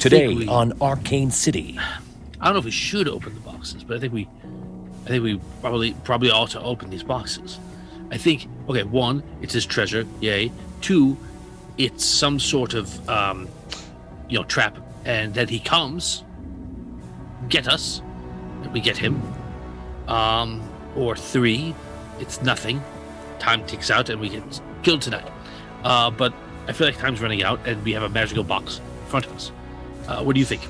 Today on Arcane City. I don't know if we should open the boxes, but I think we probably ought to open these boxes. I think, okay, 1, it's his treasure, yay. 2, it's some sort of trap, and then he comes, get us, and we get him. Or 3, it's nothing. Time ticks out and we get killed tonight. But I feel like time's running out and we have a magical box in front of us. What do you think?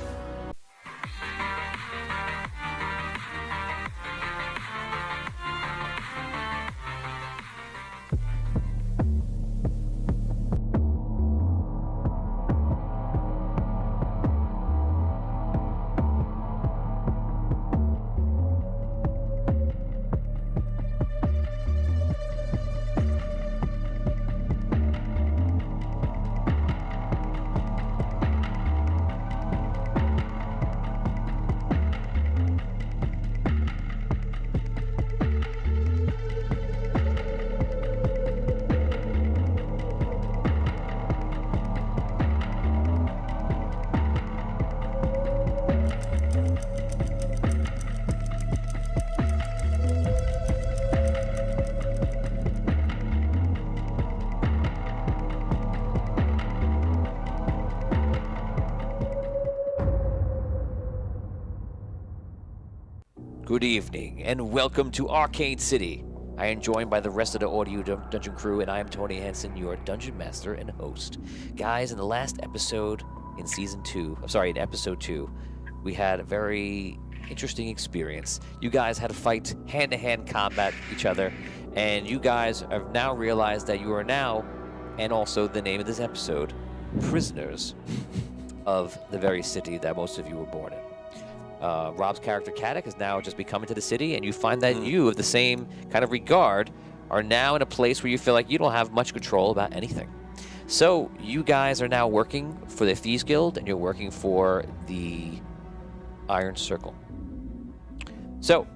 Good evening, and welcome to Arcane City. I am joined by the rest of the audio dungeon crew, and I am Tony Hansen, your dungeon master and host. Guys, in the last episode in in episode 2, we had a very interesting experience. You guys had to fight hand-to-hand combat each other, and you guys have now realized that you are now, and also the name of this episode, prisoners of the very city that most of you were born in. Rob's character, Kadak, has now just become into the city, and you find that you, of the same kind of regard, are now in a place where you feel like you don't have much control about anything. So, you guys are now working for the Thieves Guild, and you're working for the Iron Circle. So,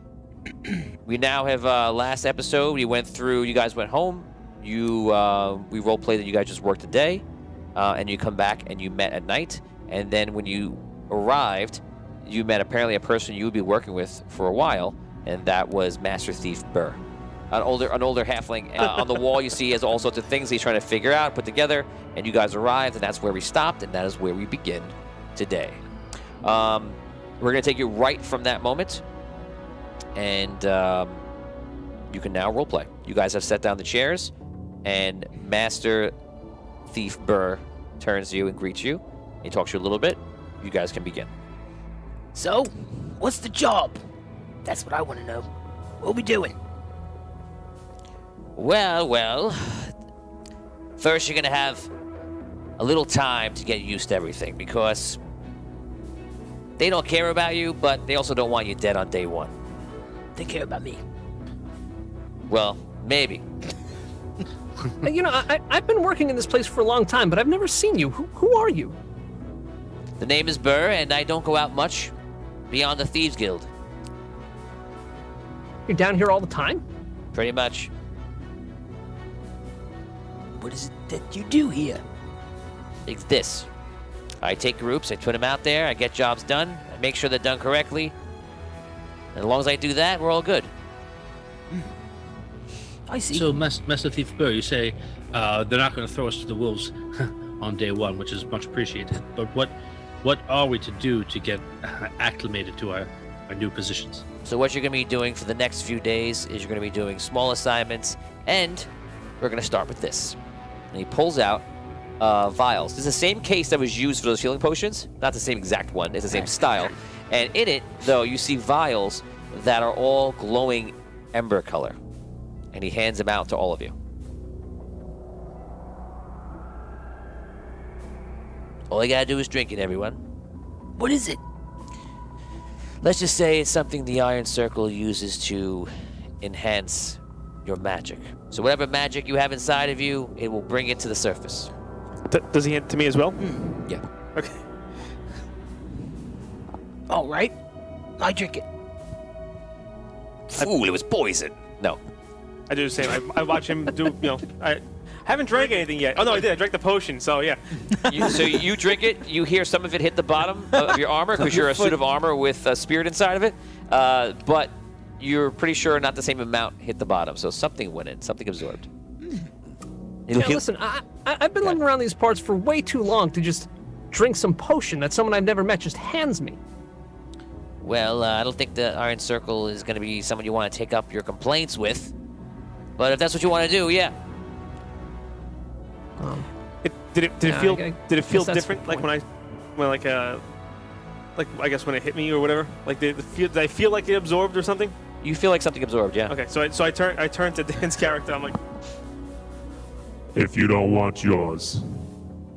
we now have, last episode, we went through, you guys went home, we roleplayed that you guys just worked a day, and you come back and you met at night, and then when you arrived, you met apparently a person you would be working with for a while, and that was Master Thief Burr, an older halfling. On the wall, you see he has all sorts of things he's trying to figure out, put together, and you guys arrived, and that's where we stopped, and that is where we begin today. We're going to take you right from that moment, and you can now roleplay. You guys have set down the chairs, and Master Thief Burr turns to you and greets you. He talks to you a little bit. You guys can begin. So, what's the job? That's what I want to know. What are we doing? Well, first you're going to have a little time to get used to everything, because they don't care about you, but they also don't want you dead on day 1. They care about me. Well, maybe. I've been working in this place for a long time, but I've never seen you. Who are you? The name is Burr, and I don't go out much beyond the Thieves Guild. You're down here all the time? Pretty much. What is it that you do here? It's this. I take groups, I put them out there, I get jobs done, I make sure they're done correctly. And as long as I do that, we're all good. I see. So, Master Thief Burr, you say they're not going to throw us to the wolves on day 1, which is much appreciated. But what are we to do to get acclimated to our new positions? So what you're going to be doing for the next few days is you're going to be doing small assignments, and we're going to start with this. And he pulls out vials. This is the same case that was used for those healing potions. Not the same exact one. It's the same style. And in it, though, you see vials that are all glowing ember color. And he hands them out to all of you. All you gotta do is drink it, everyone. What is it? Let's just say it's something the Iron Circle uses to enhance your magic. So whatever magic you have inside of you, it will bring it to the surface. Does he hand it to me as well? Yeah. Okay. All right. I drink it. Fool, it was poison. No. I do the same. I watch him do, Haven't drank anything yet. Oh no, I did. I drank the potion. So yeah. So you drink it. You hear some of it hit the bottom of your armor because you're a suit of armor with a spirit inside of it. But you're pretty sure not the same amount hit the bottom. So something went in. Something absorbed. Yeah, listen, I've been living around these parts for way too long to just drink some potion that someone I've never met just hands me. Well, I don't think the Iron Circle is going to be someone you want to take up your complaints with. But if that's what you want to do, yeah. Did it feel guess that's different? the Like point. like I guess when it hit me or whatever. Like did I feel like it absorbed or something? You feel like something absorbed, yeah. Okay, so I turned to Dan's character. I'm like, If you don't want yours,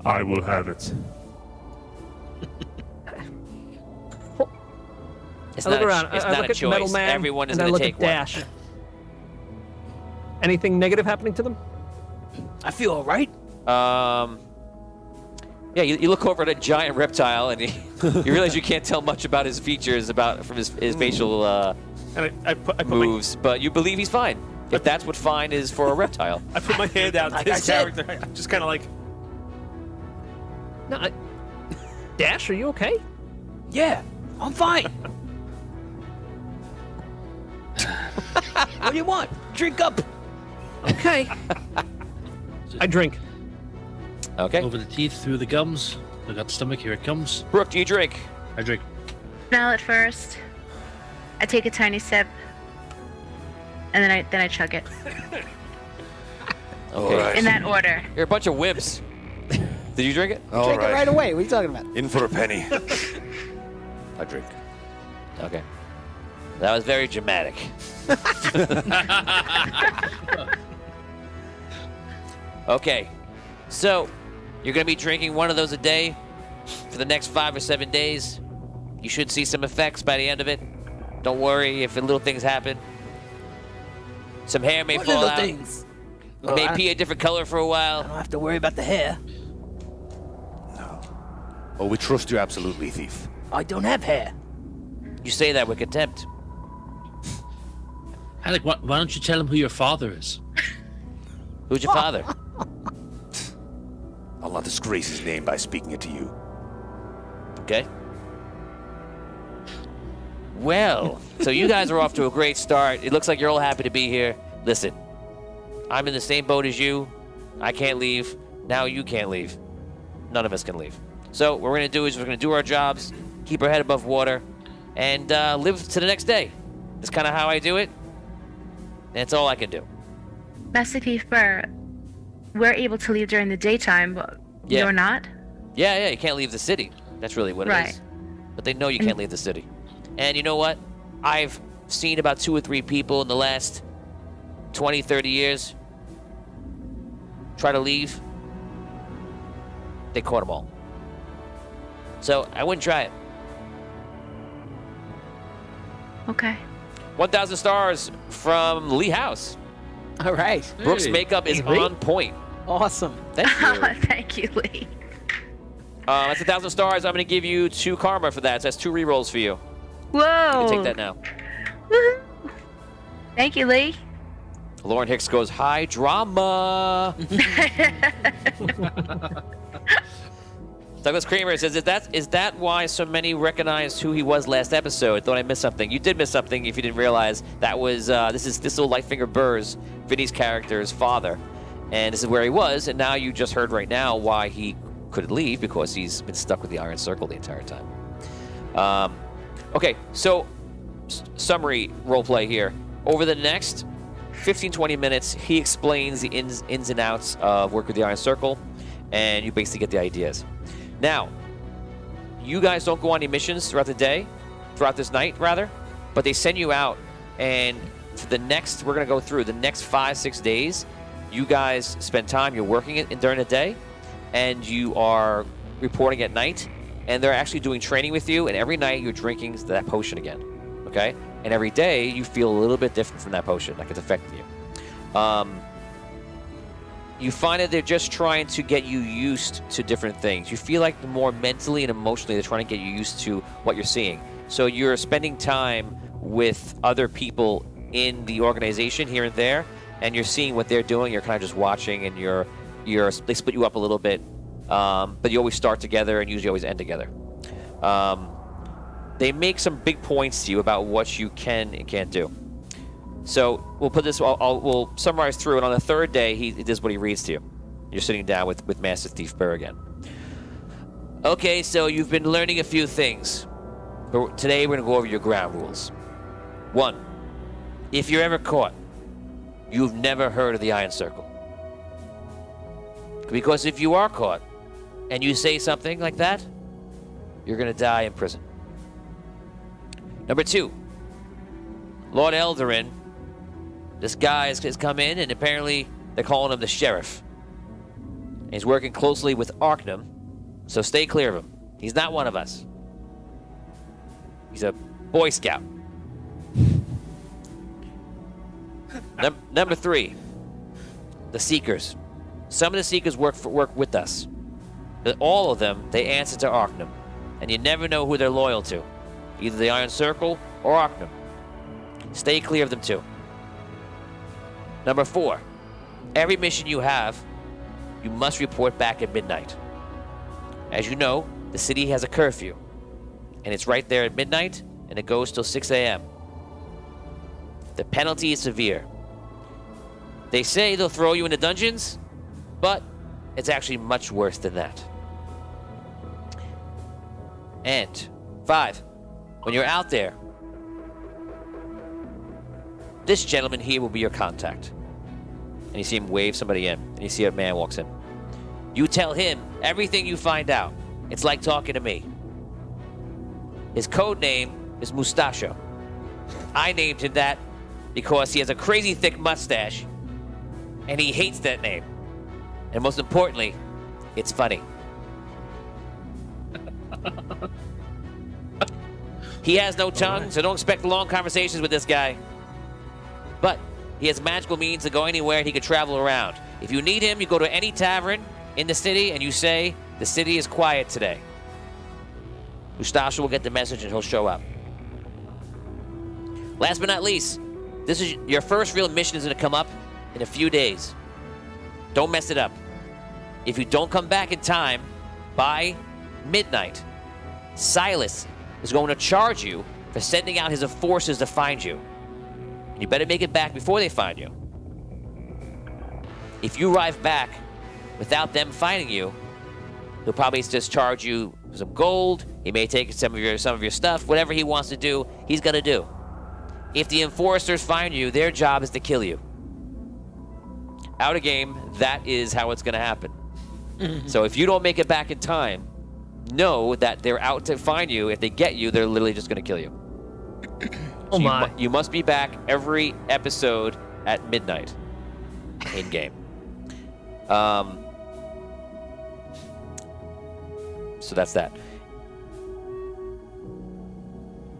I will have it. It's I look not around. It's I not look a at Metal choice. Man, Everyone is and I going to look take at one. Dash. Anything negative happening to them? I feel all right. Yeah, you look over at a giant reptile and you realize you can't tell much about his features from his facial and I put moves, but you believe he's fine. If that's what fine is for a reptile. I put my hand out to Like I his said. character. I'm just kind of like, No. Dash, are you okay? Yeah, I'm fine. What do you want? Drink up. Okay. I drink. Okay. Over the teeth, through the gums. Look at the stomach. Here it comes. Brooke, do you drink? I drink. Smell it first. I take a tiny sip, and then I chug it Okay. in that order. You're a bunch of wimps. Did you drink it? All Drink it right away. What are you talking about? In for a penny. I drink. Okay. That was very dramatic. Okay. So, you're going to be drinking one of those a day for the next 5 or 7 days. You should see some effects by the end of it. Don't worry if little things happen. Some hair may What fall little out. things? It may be a different color for a I while. don't have to worry about the hair. Oh, we trust you absolutely, thief. I don't have hair. You say that with contempt. Alec, why don't you tell him who your father is? Who's your father? I'll not disgrace his name by speaking it to you. Okay. Well, so you guys are off to a great start. It looks like you're all happy to be here. Listen, I'm in the same boat as you. I can't leave. Now you can't leave. None of us can leave. So what we're going to do is we're going to do our jobs, keep our head above water, and live to the next day. That's kind of how I do it. That's all I can do. Master Thief Burr, we're able to leave during the daytime, but Yeah. you're not? Yeah, you can't leave the city. That's really what it Right. is. But they know you can't leave the city. And you know what? I've seen about 2 or 3 people in the last 20, 30 years try to leave. They caught them all. So I wouldn't try it. Okay. 1,000 stars from Lee House. All right. Brooke's Hey. makeup is Hey, Lee. on point. Awesome. Thank you. Thank you, Lee. That's 1,000 stars. I'm going to give you 2 karma for that. So that's 2 rerolls for you. Whoa. You can take that now. Woohoo. Thank you, Lee. Lauren Hicks goes, high drama. Douglas Kramer says, is that why so many recognized who he was last episode? Thought I missed something. You did miss something if you didn't realize. That was, this is little Lightfinger Burr's, Vinny's character's father. And this is where he was, and now you just heard right now why he couldn't leave, because he's been stuck with the Iron Circle the entire time. Okay, so summary roleplay here. Over the next 15-20 minutes, he explains the ins and outs of work with the Iron Circle, and you basically get the ideas. Now, you guys don't go on any missions throughout the day, throughout this night, rather, but they send you out, and for the next, we're going to go through the next 5-6 days, you guys spend time, you're working it during the day, and you are reporting at night, and they're actually doing training with you, and every night you're drinking that potion again, okay? And every day you feel a little bit different from that potion, like it's affecting you. You find that they're just trying to get you used to different things. You feel like more mentally and emotionally they're trying to get you used to what you're seeing. So you're spending time with other people in the organization here and there, and you're seeing what they're doing. You're kind of just watching, and they split you up a little bit, but you always start together and usually always end together. They make some big points to you about what you can and can't do. So we'll put this. We'll summarize through, and on the third day, this is what he reads to you. You're sitting down with Master Thief Burr again. Okay, so you've been learning a few things, but today we're gonna go over your ground rules. 1, if you're ever caught, you've never heard of the Iron Circle. Because if you are caught, and you say something like that, you're gonna die in prison. Number 2, Lord Eldarin, this guy has come in, and apparently they're calling him the sheriff. And he's working closely with Arcane, so stay clear of him. He's not one of us. He's a Boy Scout. Number 3, the Seekers. Some of the Seekers work with us. But all of them, they answer to Arcane, and you never know who they're loyal to. Either the Iron Circle or Arcane. Stay clear of them too. Number 4, every mission you have, you must report back at midnight. As you know, the city has a curfew, and it's right there at midnight, and it goes till 6 a.m. The penalty is severe. They say they'll throw you into dungeons, but it's actually much worse than that. And 5, when you're out there, this gentleman here will be your contact. And you see him wave somebody in, and you see a man walks in. You tell him everything you find out. It's like talking to me. His code name is Mustachio. I named him that because he has a crazy thick mustache, and he hates that name. And most importantly, it's funny. He has no tongue, so don't expect long conversations with this guy. But he has magical means to go anywhere, and he can travel around. If you need him, you go to any tavern in the city, and you say, the city is quiet today. Mustachio will get the message, and he'll show up. Last but not least, this is your first real mission is going to come up in a few days. Don't mess it up. If you don't come back in time by midnight, Silas is going to charge you for sending out his forces to find you. You better make it back before they find you. If you arrive back without them finding you, he'll probably just charge you some gold. He may take some of your stuff. Whatever he wants to do, he's gonna do. If the enforcers find you, their job is to kill you. Out of game, that is how it's gonna happen. So if you don't make it back in time, know that they're out to find you. If they get you, they're literally just gonna kill you. Oh my. You must be back every episode at midnight in game. So that's that.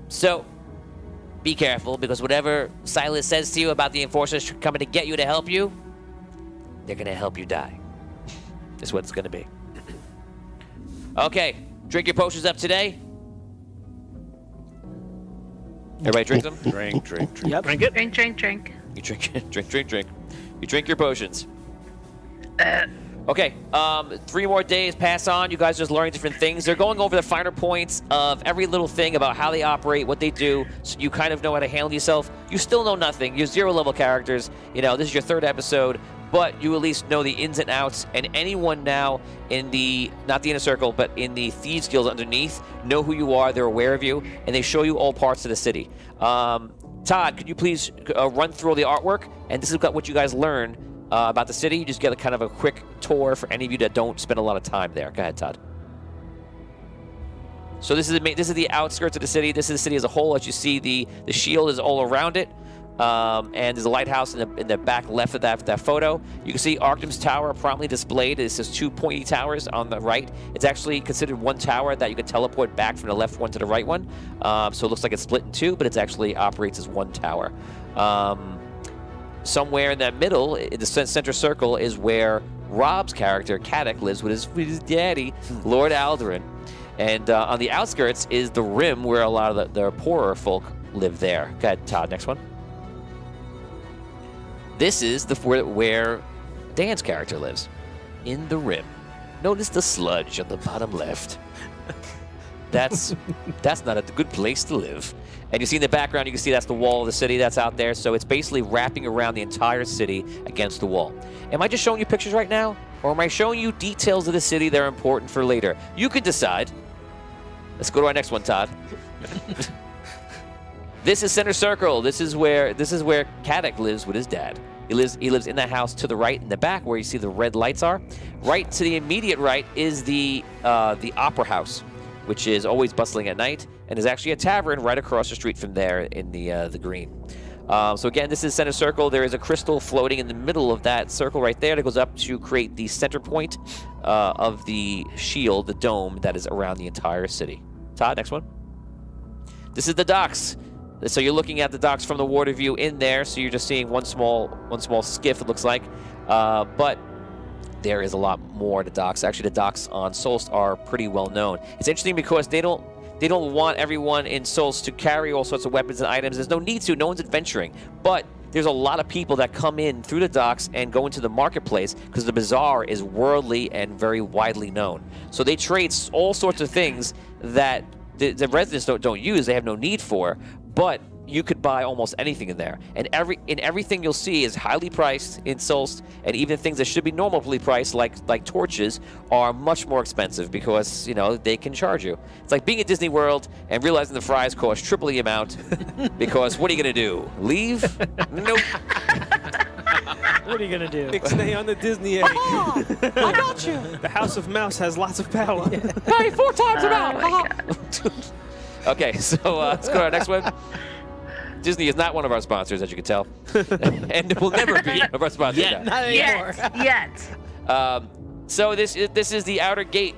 So be careful, because whatever Silas says to you about the enforcers coming to get you to help you, they're gonna help you die. That's what it's gonna be. Okay, drink your potions up today. Everybody drink them? Drink, drink, drink. Yep. Drink it. Drink, drink, drink. You drink, drink. You drink your potions. Okay, 3 more days pass on. You guys are just learning different things. They're going over the finer points of every little thing about how they operate, what they do, so you kind of know how to handle yourself. You still know nothing. You're 0-level characters. You know, this is your 3rd episode, but you at least know the ins and outs. And anyone now in the, not the inner circle, but in the Thieves Guild underneath, know who you are. They're aware of you, and they show you all parts of the city. Todd, could you please run through all the artwork? And this is what you guys learn about the city. You just get a kind of a quick tour for any of you that don't spend a lot of time there. Go ahead, Todd. So this is the outskirts of the city. This is the city as a whole. As you see, the shield is all around it. And there's a lighthouse in the back left of that photo. You can see Arcane's tower prominently displayed. It says 2 pointy towers on the right. It's actually considered one tower that you can teleport back from the left one to the right one. So it looks like it's split in 2, but it actually operates as one tower. Somewhere in that middle, in the center circle, is where Rob's character, Kadek, lives with his daddy, Lord Aldarin. And on the outskirts is the Rim, where a lot of the poorer folk live there. Go ahead, Todd, next one. This is where Dan's character lives, in the Rim. Notice the sludge on the bottom left. That's not a good place to live. And you see in the background, you can see that's the wall of the city that's out there. So it's basically wrapping around the entire city against the wall. Am I just showing you pictures right now? Or am I showing you details of the city that are important for later? You can decide. Let's go to our next one, Todd. This is Center Circle. This is where Kadek lives with his dad. He lives in that house to the right in the back where you see the red lights are. Right to the immediate right is the Opera House, which is always bustling at night, and is actually a tavern right across the street from there in the green. So again, this is Center Circle. There is a crystal floating in the middle of that circle right there that goes up to create the center point of the shield, the dome that is around the entire city. Todd, next one. This is the docks. So you're looking at the docks from the water view in there, so you're just seeing one small skiff, it looks like. But there is a lot more to docks. Actually, the docks on Solst are pretty well known. It's interesting because they don't want everyone in Solst to carry all sorts of weapons and items. There's no need to. No one's adventuring. But there's a lot of people that come in through the docks and go into the marketplace because the bazaar is worldly and very widely known. So they trade all sorts of things that the residents don't use. They have no need for. But you could buy almost anything in there, and everything you'll see is highly priced in Solst, and even things that should be normally priced, like torches, are much more expensive because they can charge you. It's like being at Disney World and realizing the fries cost triple the amount because what are you gonna do? Leave? Nope. What are you gonna do? Ixnay on the Disney egg. I got you. The House of Mouse has lots of power. Hey, 4 times amount. Oh my God. Okay, so let's go to our next one. Disney is not one of our sponsors, as you can tell, and it will never be one of our sponsors. Yeah, not anymore. Yet. So this is the outer gate.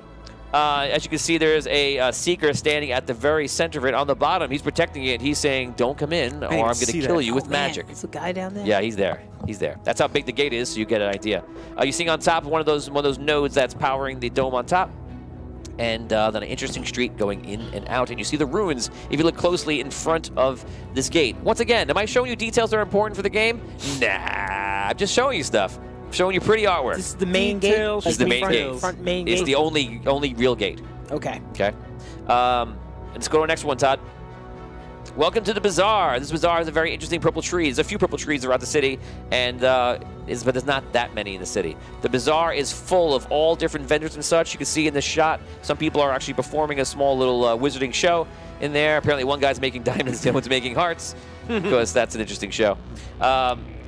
As you can see, there's a seeker standing at the very center of it. On the bottom, he's protecting it. He's saying, "Don't come in, or I'm going to kill you with magic." Is the guy down there? Yeah, he's there. He's there. That's how big the gate is, so you get an idea. You see on top one of those nodes that's powering the dome on top. And then an interesting street going in and out. And you see the ruins, if you look closely, in front of this gate. Once again, am I showing you details that are important for the game? Nah, I'm just showing you stuff. I'm showing you pretty artwork. This is the main gate? Details. This is the main gate. Front main gate? It's the only real gate. Okay. Okay. Let's go to our next one, Todd. Welcome to the bazaar. This bazaar has a very interesting purple tree. There's a few purple trees throughout the city, but there's not that many in the city. The bazaar is full of all different vendors and such. You can see in this shot, some people are actually performing a small little wizarding show in there. Apparently one guy's making diamonds, the other one's making hearts, because that's an interesting show.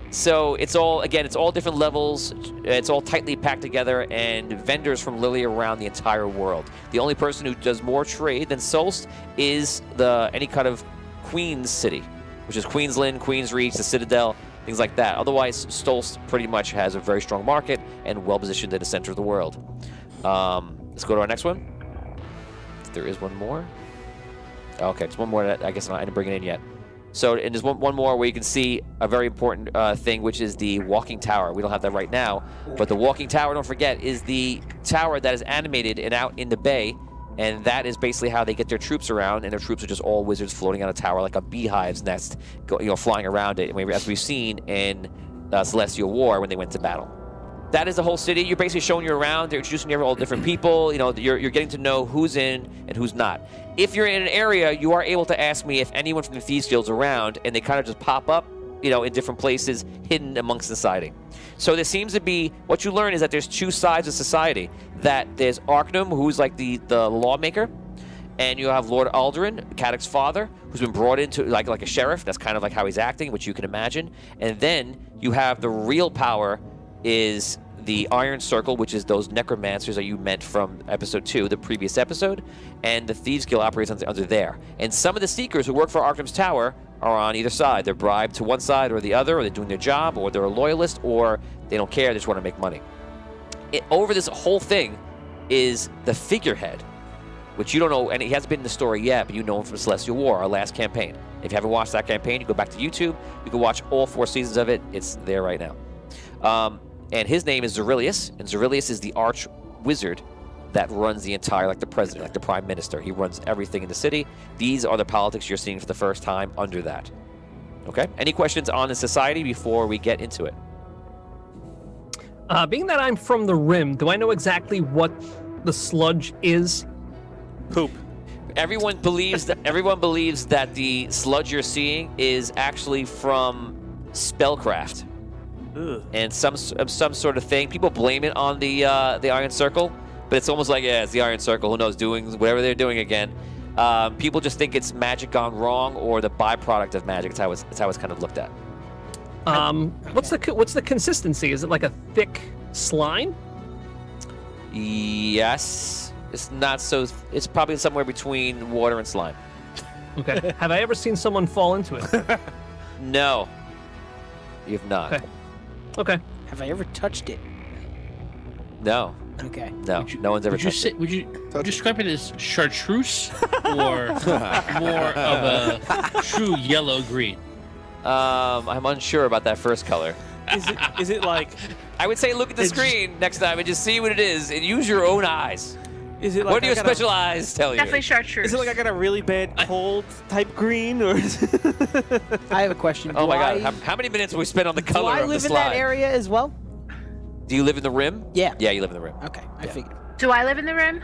So it's all different levels. It's all tightly packed together, and vendors from literally around the entire world. The only person who does more trade than Solst is any kind of Queen's City, which is Queensland, Queensreach, the Citadel, things like that. Otherwise, Solst pretty much has a very strong market and well-positioned in the center of the world. Let's go to our next one. There is one more. Okay, there's one more that I guess I didn't bring it in yet. So, and there's one more where you can see a very important thing, which is the walking tower. We don't have that right now, but the walking tower, don't forget, is the tower that is animated and out in the bay. And that is basically how they get their troops around, and their troops are just all wizards floating on a tower like a beehive's nest, flying around it, as we've seen in Celestial War when they went to battle. That is the whole city. You're basically showing you around. They're introducing you to all different people. You're getting to know who's in and who's not. If you're in an area, you are able to ask me if anyone from the Thieves Guild's around, and they kind of just pop up, in different places, hidden amongst the siding. So there seems to be, what you learn is that there's two sides of society. That there's Arcane, who's like the lawmaker, and you have Lord Aldurin, Kadek's father, who's been brought into like a sheriff. That's kind of like how he's acting, which you can imagine. And then you have the real power is the Iron Circle, which is those necromancers that you met from episode 2, the previous episode, and the Thieves Guild operates under there. And some of the Seekers who work for Arcane's Tower are on either side. They're bribed to one side or the other, or they're doing their job, or they're a loyalist, or they don't care, they just want to make money. Over this whole thing is the figurehead, which you don't know, and he hasn't been in the story yet, but you know him from Celestial War, our last campaign. If you haven't watched that campaign, you go back to YouTube, you can watch all 4 seasons of it. It's there right now. And his name is Zerilius, and Zerilius is the arch wizard that runs the entire, like the president, like the prime minister. He runs everything in the city. These are the politics you're seeing for the first time under that. Okay. Any questions on the society before we get into it? Being that I'm from the Rim, do I know exactly what the sludge is? Poop. Everyone believes that the sludge you're seeing is actually from spellcraft. Ugh. And some sort of thing. People blame it on the Iron Circle, but it's almost like, yeah, it's the Iron Circle. Who knows, doing whatever they're doing again. People just think it's magic gone wrong or the byproduct of magic. That's how it's kind of looked at. What's the consistency? Is it like a thick slime? Yes, it's not so. It's probably somewhere between water and slime. Okay. Have I ever seen someone fall into it? No, you've not. Okay. Okay. Have I ever touched it? No, Okay. no, no one's ever Would you touched say, it. would you describe it as chartreuse or more of a true yellow green? I'm unsure about that first color. Is it like? I would say look at the screen next time and just see what it is and use your own eyes. Is it like? What do your special eyes tell you? Definitely chartreuse. Is it like I got a really bad cold type green, or? I have a question. Oh Do my I- God! How many minutes have we spent on the Do color I of the live in slime? that area as well? Do you live in the Rim? Yeah. Yeah, you live in the Rim. Okay, I figured. Do I live in the Rim?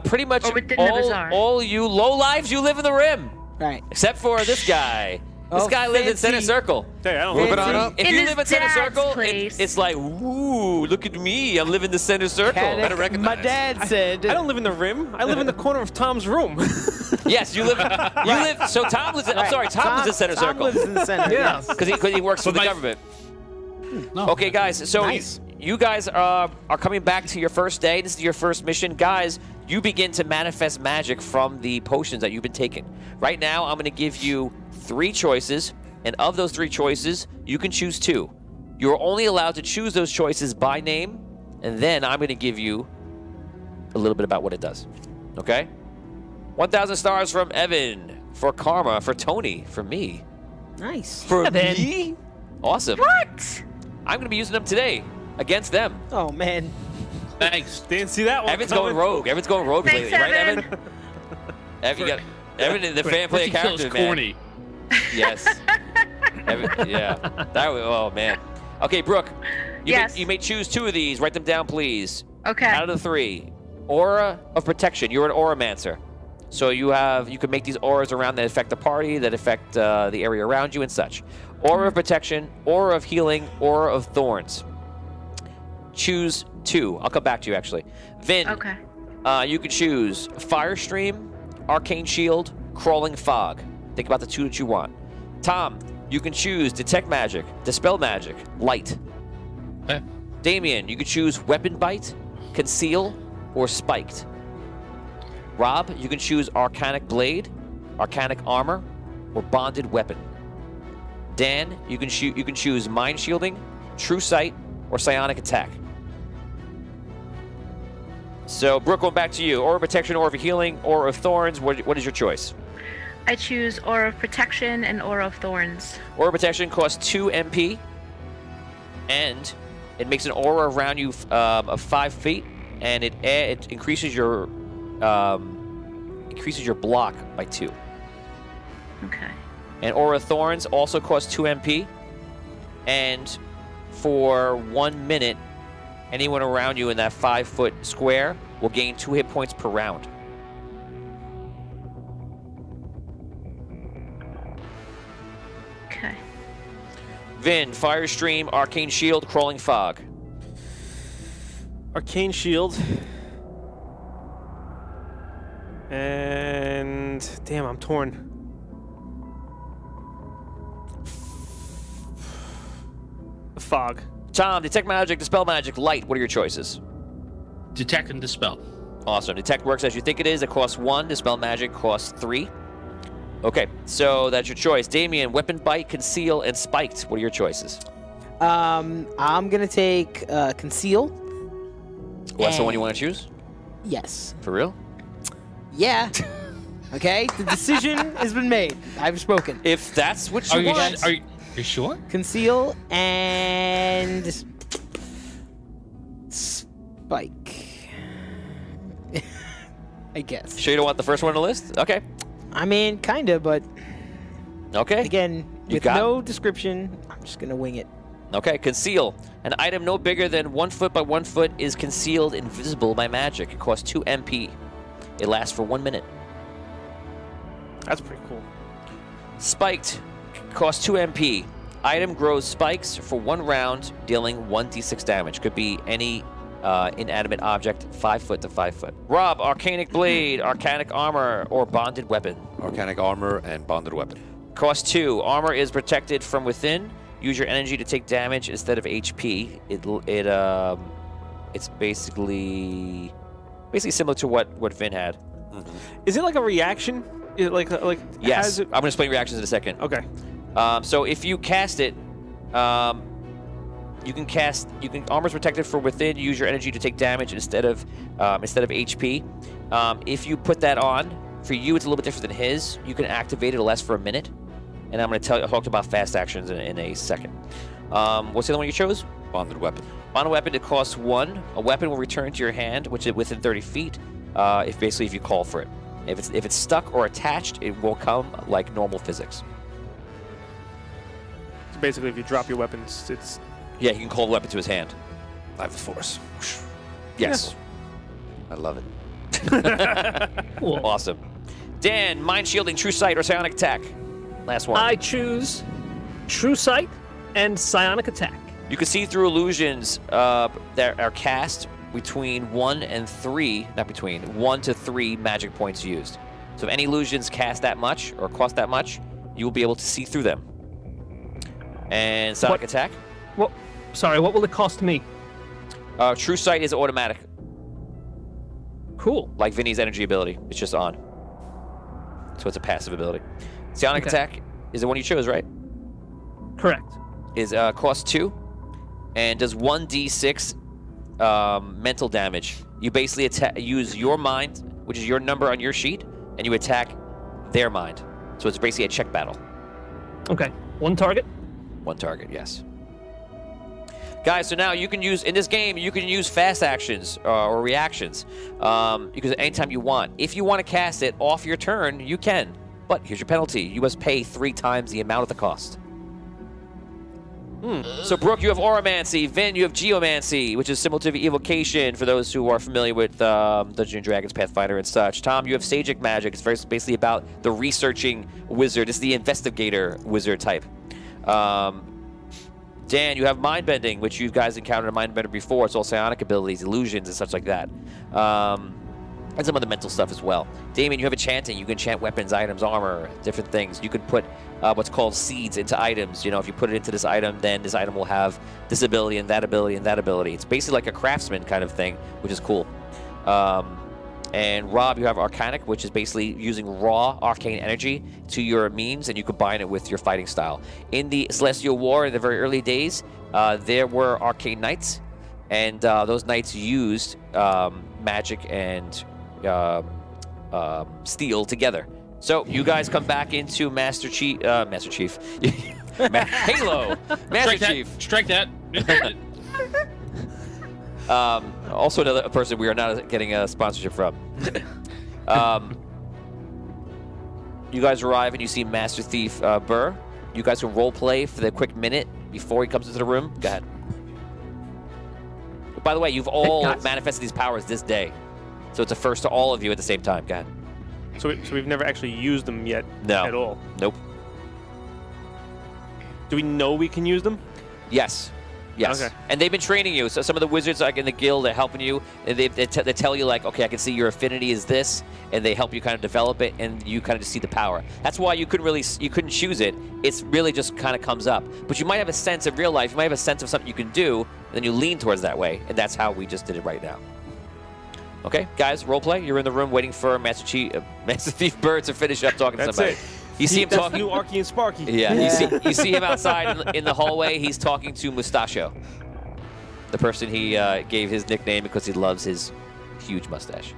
Pretty much Or within the bazaar? all you low lives, you live in the Rim, Right. except for this guy. This Oh, guy lives in Center fancy. Circle. Hey, I don't Moving know. on up. If In you his live in Center dad's Circle, place. it's like, ooh, look at me, I'm living in the Center Circle. Panic. My dad said. I don't live in the Rim. I live in the corner of Tom's room. Yes, you live. So Tom lives. I'm sorry, Tom lives in Center Tom Circle lives in the center. Yeah. Yes. because he works for the my- government. No. Okay, guys. So Nice. you guys are coming back to your first day. This is your first mission, guys. You begin to manifest magic from the potions that you've been taking. Right now, I'm going to give you 3 choices, and of those 3 choices, you can choose 2. You're only allowed to choose those choices by name, and then I'm going to give you a little bit about what it does. Okay? 1,000 stars from Evan, for Karma, for Tony, for me, Nice. for Evan. me. Awesome. What? I'm going to be using them today against them. Oh man. Thanks. Didn't see that one. Evan's coming. going rogue. Evan's going rogue Thanks, lately, right, Evan. Evan? Evan, you got Evan, the fan player Ricky Kill's character, man. corny. Yes. Evan, yeah. Oh man. Okay, Brooke. Yes. You may choose 2 of these. Write them down, please. Okay. Out of the 3, aura of protection. You're an auramancer, so you can make these auras around that affect the party, that affect the area around you, and such. Aura of protection, aura of healing, aura of thorns. Choose 2. I'll come back to you actually. Vin. Okay. You can choose Fire Stream, Arcane Shield, Crawling Fog. Think about the 2 that you want. Tom, you can choose Detect Magic, Dispel Magic, Light. Okay. Damien, you can choose Weapon Bite, Conceal, or Spiked. Rob, you can choose Arcanic Blade, Arcanic Armor, or Bonded Weapon. Dan, you can choose Mind Shielding, True Sight, or Psionic Attack. So, Brooke, going back to you. Aura of Protection, Aura of Healing, Aura of Thorns. What is your choice? I choose Aura of Protection and Aura of Thorns. Aura of Protection costs 2 MP, and it makes an aura around you of 5 feet, and it increases your block by 2. Okay. And Aura of Thorns also costs 2 MP, and for 1 minute, anyone around you in that 5-foot square will gain 2 hit points per round. Okay. Vin, Fire Stream, Arcane Shield, Crawling Fog. Arcane Shield. And damn, I'm torn. Fog. Tom, Detect Magic, Dispel Magic, Light. What are your choices? Detect and dispel. Awesome. Detect works as you think it is. It costs 1. Dispel Magic costs 3. Okay, so that's your choice. Damien, Weapon Bite, Conceal, and Spiked. What are your choices? I'm gonna take conceal. Well, that's the one you want to choose? Yes. For real? Yeah. Okay. The decision has been made. I've spoken. If that's what you want. Are you sure? Conceal and spike. I guess. Sure you don't want the first one on the list? Okay. I mean, kinda, but Okay. Again, You with got no description, I'm just gonna wing it. Okay, conceal. An item no bigger than 1 foot by 1 foot is concealed invisible by magic. It costs 2 MP. It lasts for 1 minute. That's pretty cool. Spiked. Costs 2 MP. Item grows spikes for 1 round, dealing 1d6 damage. Could be any inanimate object 5 foot to 5 foot. Rob, Arcanic Blade, Arcanic Armor, or Bonded Weapon. Arcanic armor and bonded weapon. Cost 2. Armor is protected from within. Use your energy to take damage instead of HP. It's basically similar to what Vin had. Is it like a reaction? Is it like Yes. has it- I'm gonna explain reactions in a second. Okay. So if you cast it, armor's protected from within. Use your energy to take damage instead of HP. If you put that on, for you it's a little bit different than his. You can activate it. It'll last for a minute. And I'm going to talk about fast actions in a second. What's the other one you chose? Bonded weapon. On a weapon, it costs 1. A weapon will return to your hand, which is within 30 feet, if you call for it. If it's stuck or attached, it will come like normal physics. So basically, if you drop your weapons, it's Yeah, he can call the weapon to his hand. I have the force. Yes. I love it. Cool. Awesome. Dan, Mind Shielding, True Sight, or Psionic Attack? Last one. I choose True Sight and Psionic Attack. You can see through illusions that are cast between 1 and 3, not between, 1 to 3 magic points used. So if any illusions cast that much or cost that much, you will be able to see through them. And Psionic Attack? What will it cost me? True Sight is automatic, Cool. like Vinny's energy ability. It's just on. So it's a passive ability. Psionic Okay. Attack is the one you chose, right? Correct. Is cost 2 and does 1d6 mental damage. You basically use your mind, which is your number on your sheet, and you attack their mind. So it's basically a check battle. Okay. 1 target. 1 target, yes. Guys, so now you can use, in this game, you can use fast actions or reactions. Because anytime you want. If you want to cast it off your turn, you can. But here's your penalty. You must pay 3 times the amount of the cost. So, Brooke, you have Auramancy. Vin, you have Geomancy, which is similar to Evocation for those who are familiar with Dungeons & Dragons, Pathfinder, and such. Tom, you have Sagic Magic. It's basically about the researching wizard. It's the investigator wizard type. Dan, you have Mindbending, which you guys encountered a Mindbender before. It's all psionic abilities, illusions, and such like that. And some of the mental stuff as well. Damien, you have Enchanting. You can enchant weapons, items, armor, different things. You can put what's called seeds into items. You know, if you put it into this item, then this item will have this ability and that ability and that ability. It's basically like a craftsman kind of thing, which is cool. And Rob, you have Arcanic, which is basically using raw arcane energy to your means, and you combine it with your fighting style. In the Celestial War, in the very early days, there were arcane knights, and those knights used magic and steel together. So you guys come back into Master Chief, Halo, Master Chief. Strike that. Also another person we are not getting a sponsorship from. You guys arrive and you see Master Thief Burr. You guys can role play for the quick minute before he comes into the room. Go ahead. By the way, you've all manifested these powers this day. So it's a first to all of you at the same time. Go ahead. So we've never actually used them yet at all? Nope. Do we know we can use them? Yes. Yes. Okay. And they've been training you. So some of the wizards like in the guild are helping you. And they tell you like, okay, I can see your affinity is this. And they help you kind of develop it. And you kind of just see the power. That's why you couldn't choose it. It's really just kind of comes up. But you might have a sense of real life. You might have a sense of something you can do. And then you lean towards that way. And that's how we just did it right now. Okay, guys, role play. You're in the room waiting for Master Thief Burr to finish up talking to somebody. You see him talking. New Arky and Sparky. Yeah. You see him outside in the hallway. He's talking to Mustachio, the person he gave his nickname because he loves his huge mustache.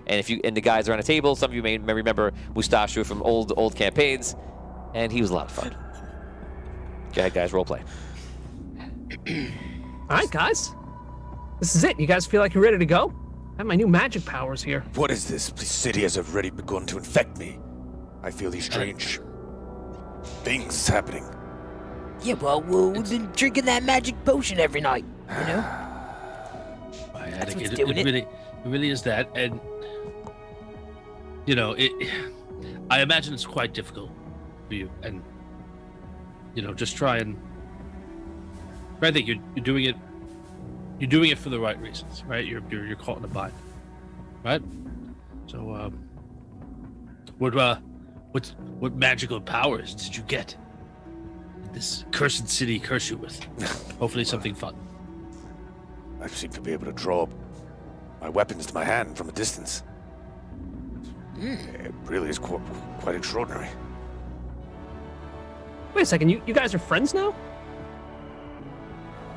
And the guys are on a table. Some of you may remember Mustachio from old campaigns, and he was a lot of fun. Go ahead, guys, role play. All right, guys. This is it. You guys feel like you're ready to go? I have my new magic powers here. What is this? This city has already begun to infect me. I feel these strange things happening. Yeah, well, we've been drinking that magic potion every night, you know? That's what's it doing it. really is that, and you know, I imagine it's quite difficult for you, and you know, just try and. I think you're doing it. You're doing it for the right reasons, right? You're caught in a bind, right? So, what magical powers did you get? Did this cursed city curse you with? Hopefully, something fun. I seem to be able to draw my weapons to my hand from a distance. It really is quite extraordinary. Wait a second, you guys are friends now?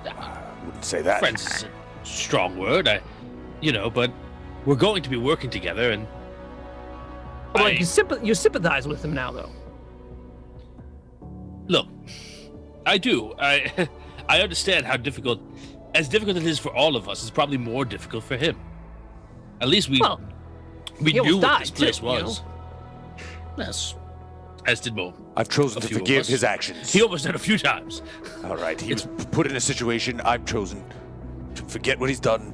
I wouldn't say that. Friends is a strong word, but we're going to be working together, and Like you sympathize with him now, though. look, I do. I understand how difficult it is for all of us. It's probably more difficult for him. At least we he knew almost what this died, place too, you know? was. Yes, as did Mo. I've chosen A to few of forgive us. his actions. He almost did a few times. All right, he was put in a situation. I've chosen to forget what he's done.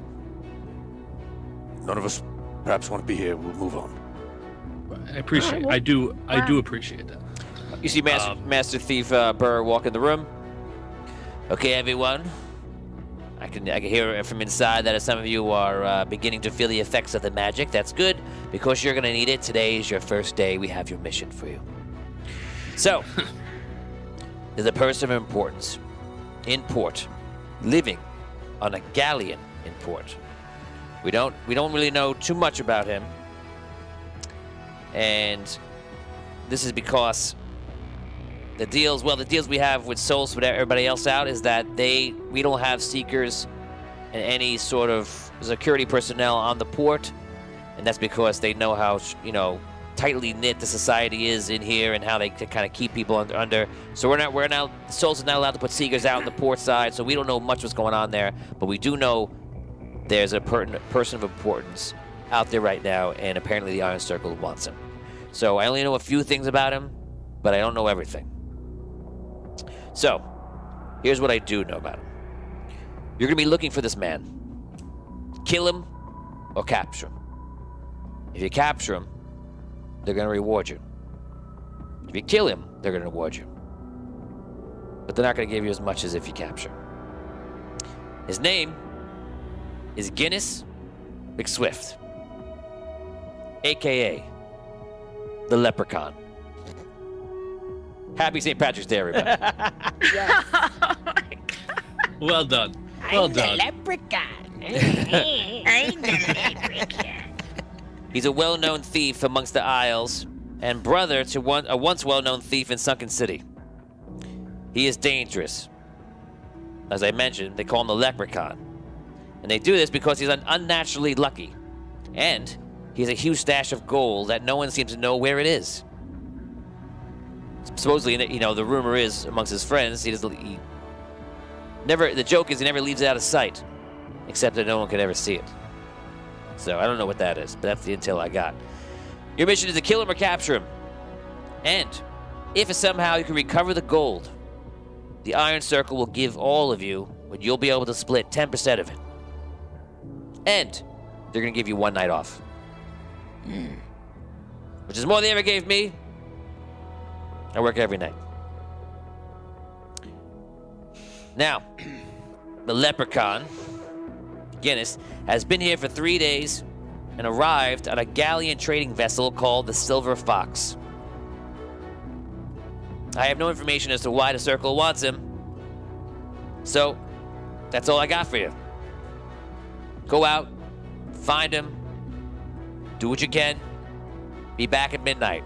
None of us perhaps want to be here. We'll move on. I appreciate. I do appreciate that. You see Master Thief Burr walk in the room. Okay, everyone. I can hear from inside that some of you are beginning to feel the effects of the magic. That's good, because you're going to need it. Today is your first day. We have your mission for you. So, there's a person of importance in port, living on a galleon in port. We don't really know too much about him, and this is because the deals we have with Souls, with everybody else out, is that we don't have seekers and any sort of security personnel on the port, and that's because they know how tightly knit the society is in here and how they kind of keep people under. So Souls is not allowed to put seekers out on the port side, so we don't know much what's going on there, but we do know there's a person of importance out there right now, and apparently the Iron Circle wants him. So I only know a few things about him, but I don't know everything. So, here's what I do know about him. You're going to be looking for this man. Kill him or capture him. If you capture him, they're going to reward you. If you kill him, they're going to reward you. But they're not going to give you as much as if you capture him. His name is Guinness McSwift, a.k.a. the Leprechaun. Happy St. Patrick's Day, everybody. Well done. Well done. Leprechaun. I'm the leprechaun. He's a well-known thief amongst the Isles and brother to a once well-known thief in Sunken City. He is dangerous. As I mentioned, they call him the Leprechaun. And they do this because he's unnaturally lucky. And he has a huge stash of gold that no one seems to know where it is. Supposedly, the rumor is amongst his friends, the joke is he never leaves it out of sight, except that no one can ever see it. So I don't know what that is, but that's the intel I got. Your mission is to kill him or capture him. And if somehow you can recover the gold, the Iron Circle will give all of you, but you'll be able to split 10% of it. And they're going to give you one night off. Which is more than they ever gave me. I work every night. Now, the Leprechaun, Guinness, has been here for 3 days and arrived on a galleon trading vessel called the Silver Fox. I have no information as to why the Circle wants him, so that's all I got for you. Go out, find him, do what you can, be back at midnight.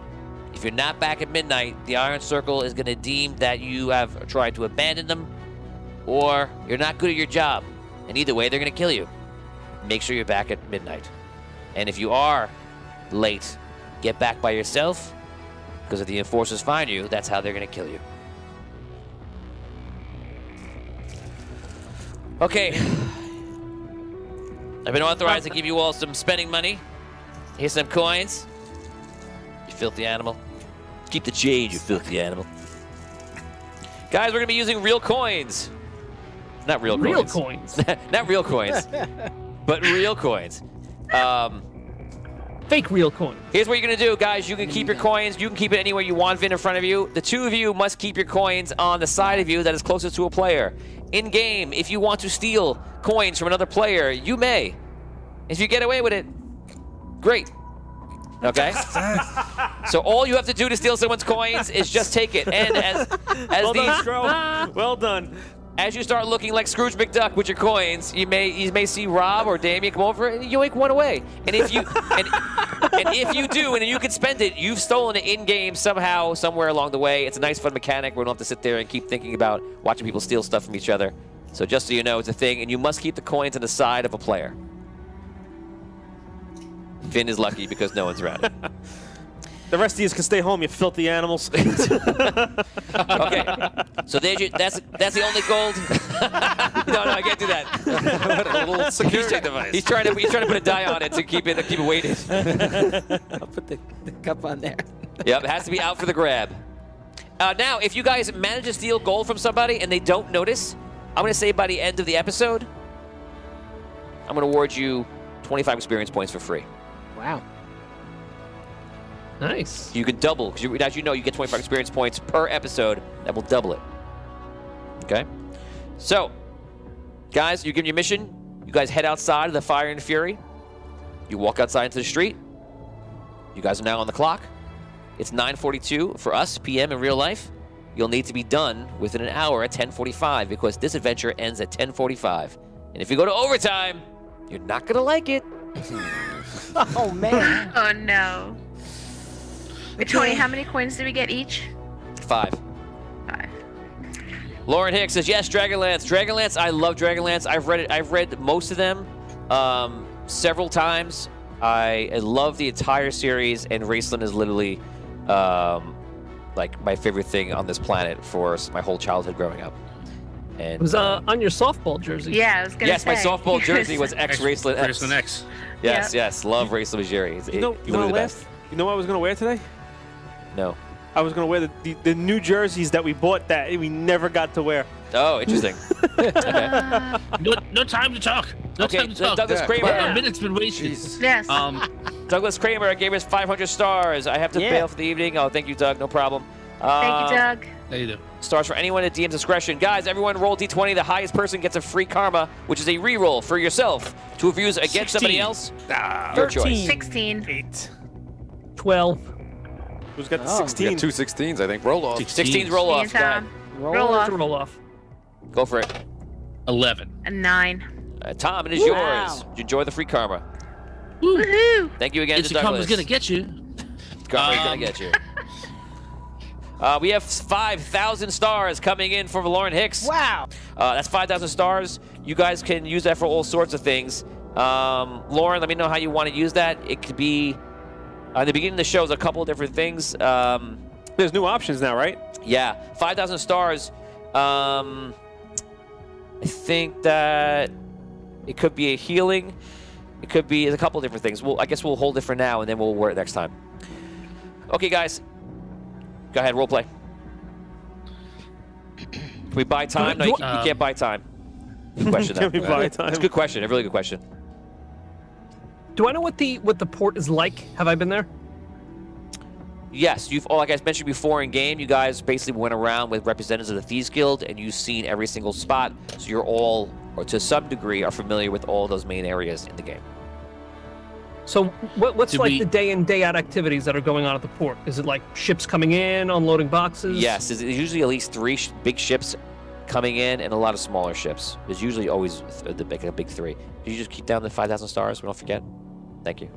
If you're not back at midnight, the Iron Circle is going to deem that you have tried to abandon them, or you're not good at your job. And either way, they're going to kill you. Make sure you're back at midnight. And if you are late, get back by yourself, because if the enforcers find you, that's how they're going to kill you. Okay. I've been authorized to give you all some spending money. Here's some coins. You filthy animal. Keep the change, you filthy animal. Guys, we're going to be using real coins. Not real coins. Real coins. Not real coins, but real coins. Fake real coins. Here's what you're going to do, guys. You can keep your coins. You can keep it anywhere you want in front of you. The two of you must keep your coins on the side of you that is closest to a player. In-game, if you want to steal coins from another player, you may. If you get away with it, great. Okay? So all you have to do to steal someone's coins is just take it. And as Well these... done, Stro. Well done. As you start looking like Scrooge McDuck with your coins, you may see Rob or Damien come over and yoink one away. And if you and if you do, and you can spend it, you've stolen it in game somehow, somewhere along the way. It's a nice, fun mechanic. We don't have to sit there and keep thinking about watching people steal stuff from each other. So just so you know, it's a thing, and you must keep the coins on the side of a player. Finn is lucky because no one's around. The rest of you can stay home, you filthy animals. Okay, so that's the only gold. No, I can't do that. What a little security device. He's trying to put a die on it to keep it weighted. I'll put the cup on there. Yep, it has to be out for the grab. Now, if you guys manage to steal gold from somebody and they don't notice, I'm going to say by the end of the episode, I'm going to award you 25 experience points for free. Wow. Nice. You can double, because as you know, you get 25 experience points per episode. That will double it. Okay? So, guys, you're given your mission. You guys head outside of the Fire and Fury. You walk outside into the street. You guys are now on the clock. It's 9:42 for us, PM in real life. You'll need to be done within an hour at 10:45 because this adventure ends at 10:45. And if you go to overtime, you're not going to like it. Oh, man. Oh no. Wait, Tony, how many coins did we get each? 5. 5. Lauren Hicks says, yes, Dragonlance. Dragonlance, I love Dragonlance. I've read most of them several times. I love the entire series, and Raceland is literally like my favorite thing on this planet for my whole childhood growing up. And It was on your softball jersey. Yeah, I was gonna yes, say. my softball jersey was X-Raceland X. Raceland X. Yes, Yep. yes, love Raceland Majiri. You know what I was going to wear today? No. I was going to wear the new jerseys that we bought that we never got to wear. Oh, interesting. Okay. No time to talk. No Okay, time to talk. Douglas Kramer. A minute's been wasted. Yes. Douglas Kramer gave us 500 stars. I have to bail for the evening. Oh, thank you, Doug. No problem. Thank you, Doug. There you do. Stars for anyone at DM's discretion. Guys, everyone roll D20. The highest person gets a free karma, which is a reroll for yourself to use against somebody else. Your choice. 16. 8. 12. Who's got the We 16? got 2 16s, I think. Roll off. 16's roll off. Me and Tom. Roll off. Roll off. Go for it. 11. A 9. Tom, it is Wow. yours. Enjoy the free karma. Woohoo! Thank you again It's to the Douglas. karma's gonna get you. Karma's gonna get you. We have 5,000 stars coming in from Lauren Hicks. Wow. That's 5,000 stars. You guys can use that for all sorts of things. Lauren, let me know how you want to use that. It could be, at the beginning of the show, a couple of different things. There's new options now, right? Yeah, 5,000 stars. I think that it could be a healing. It could be a couple of different things. I guess we'll hold it for now, and then we'll wear it next time. Okay, guys. Go ahead, role play. Can we buy time? No, you can't buy time. Good question, though. Can we buy time? It's a good question. A really good question. Do I know what the port is like? Have I been there? Yes, like I mentioned before in game, you guys basically went around with representatives of the Thieves Guild, and you've seen every single spot, so you're all, or to some degree, are familiar with all those main areas in the game. So what's Did like we- the day in, day out activities that are going on at the port? Is it like ships coming in, unloading boxes? Yes, there's usually at least 3 big ships coming in and a lot of smaller ships. There's usually always a big 3. Did you just keep down the 5,000 stars? We don't forget. Thank you.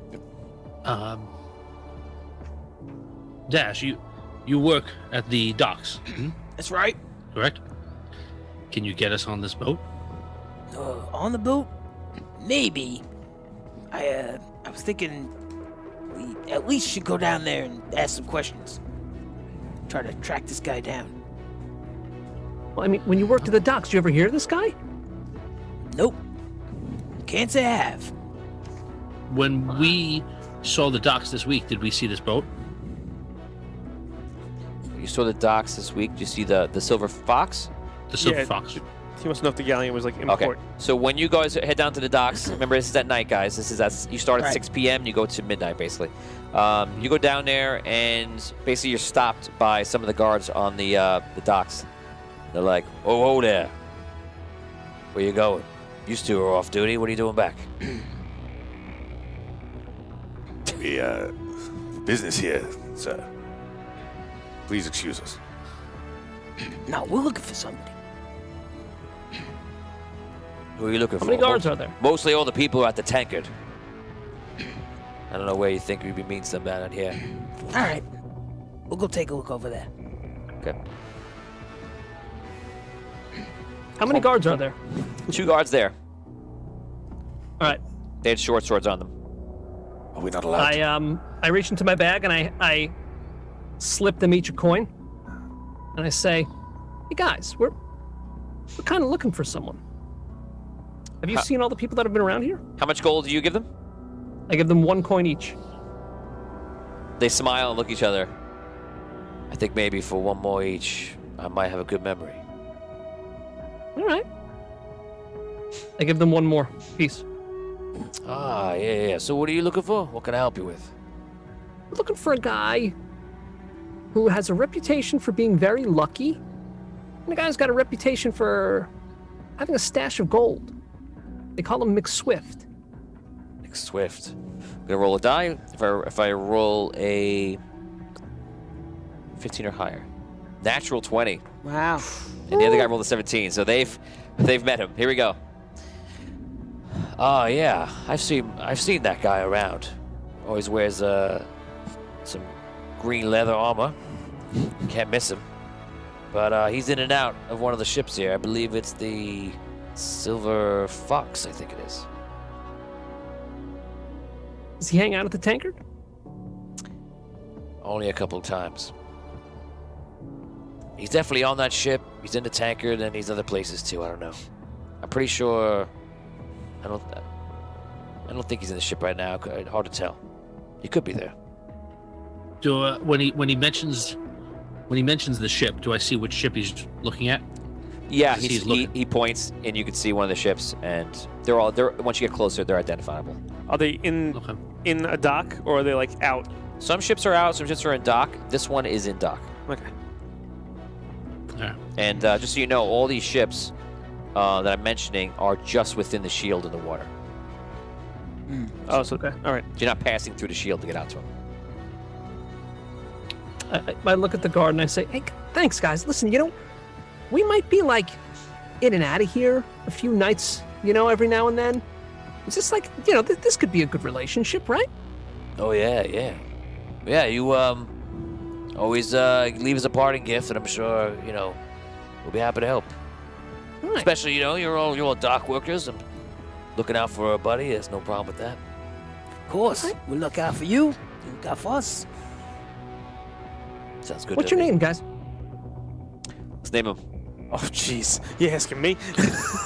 Dash, you work at the docks, That's right. correct? Can you get us on this boat? On the boat? Maybe. I was thinking we at least should go down there and ask some questions. Try to track this guy down. Well, I mean, when you worked at the docks, did you ever hear of this guy? Nope. Can't say I have. When we saw the docks this week, did we see this boat? You saw the docks this week. Did you see the Silver Fox? The Silver Yeah, Fox. He must know if the galleon was like import. Okay. So when you guys head down to the docks, remember this is at night, guys. You start at 6 p.m. You go to midnight, basically. You go down there, and basically you're stopped by some of the guards on the docks. They're like, "Oh, there. Where you going? You two are off duty. What are you doing back?" We, business here, sir. Please excuse us. No, we're looking for somebody. Who are you looking for? How many guards are there? Mostly all the people at the tankard. I don't know where you think we'd be meeting some down here. All right. We'll go take a look over there. Okay. How many guards are there? 2 guards there. All right. They had short swords on them. Are we not allowed to? I reach into my bag and I slip them each a coin, and I say, "Hey guys, we're kind of looking for someone. Have you seen all the people that have been around here?" How much gold do you give them? I give them 1 coin each. They smile and look at each other. I think maybe for 1 more each, I might have a good memory. All right. I give them 1 more piece. Ah, yeah. So what are you looking for? What can I help you with? We're looking for a guy who has a reputation for being very lucky, and the guy's got a reputation for having a stash of gold. They call him McSwift. Nick Swift. I'm gonna roll a die. If I roll a 15 or higher, natural 20, Wow. and the other guy rolled a 17. So they've met him. Here we go. Oh yeah, I've seen that guy around. Always wears some green leather armor. Can't miss him. But he's in and out of one of the ships here. I believe it's the Silver Fox, I think it is. Does he hang out at the tankard? Only a couple of times. He's definitely on that ship. He's in the tankard, and he's other places too. I don't know. I'm pretty sure. I don't think he's in the ship right now. Hard to tell. He could be there. Do when he mentions the ship, do I see which ship he's looking at? Yeah, He's looking. he points, and you can see one of the ships, and they're once you get closer, they're identifiable. Are they in a dock or are they like out? Some ships are out, some ships are in dock. This one is in dock. Okay. Yeah. And just so you know, all these ships that I'm mentioning are just within the shield in the water. Oh, so okay. All right. You're not passing through the shield to get out to them. I look at the guard and I say, "Hey, thanks, guys. Listen, we might be like in and out of here a few nights, every now and then. It's just like, this could be a good relationship, right?" Oh yeah. You always leave as a parting gift, and I'm sure we'll be happy to help. All right. Especially you're all dock workers. I'm looking out for a buddy. There's no problem with that. Of course. We look out for you. You look out for us. Sounds good. What's to your me. name, guys? Let's name him. Oh, jeez. You asking me?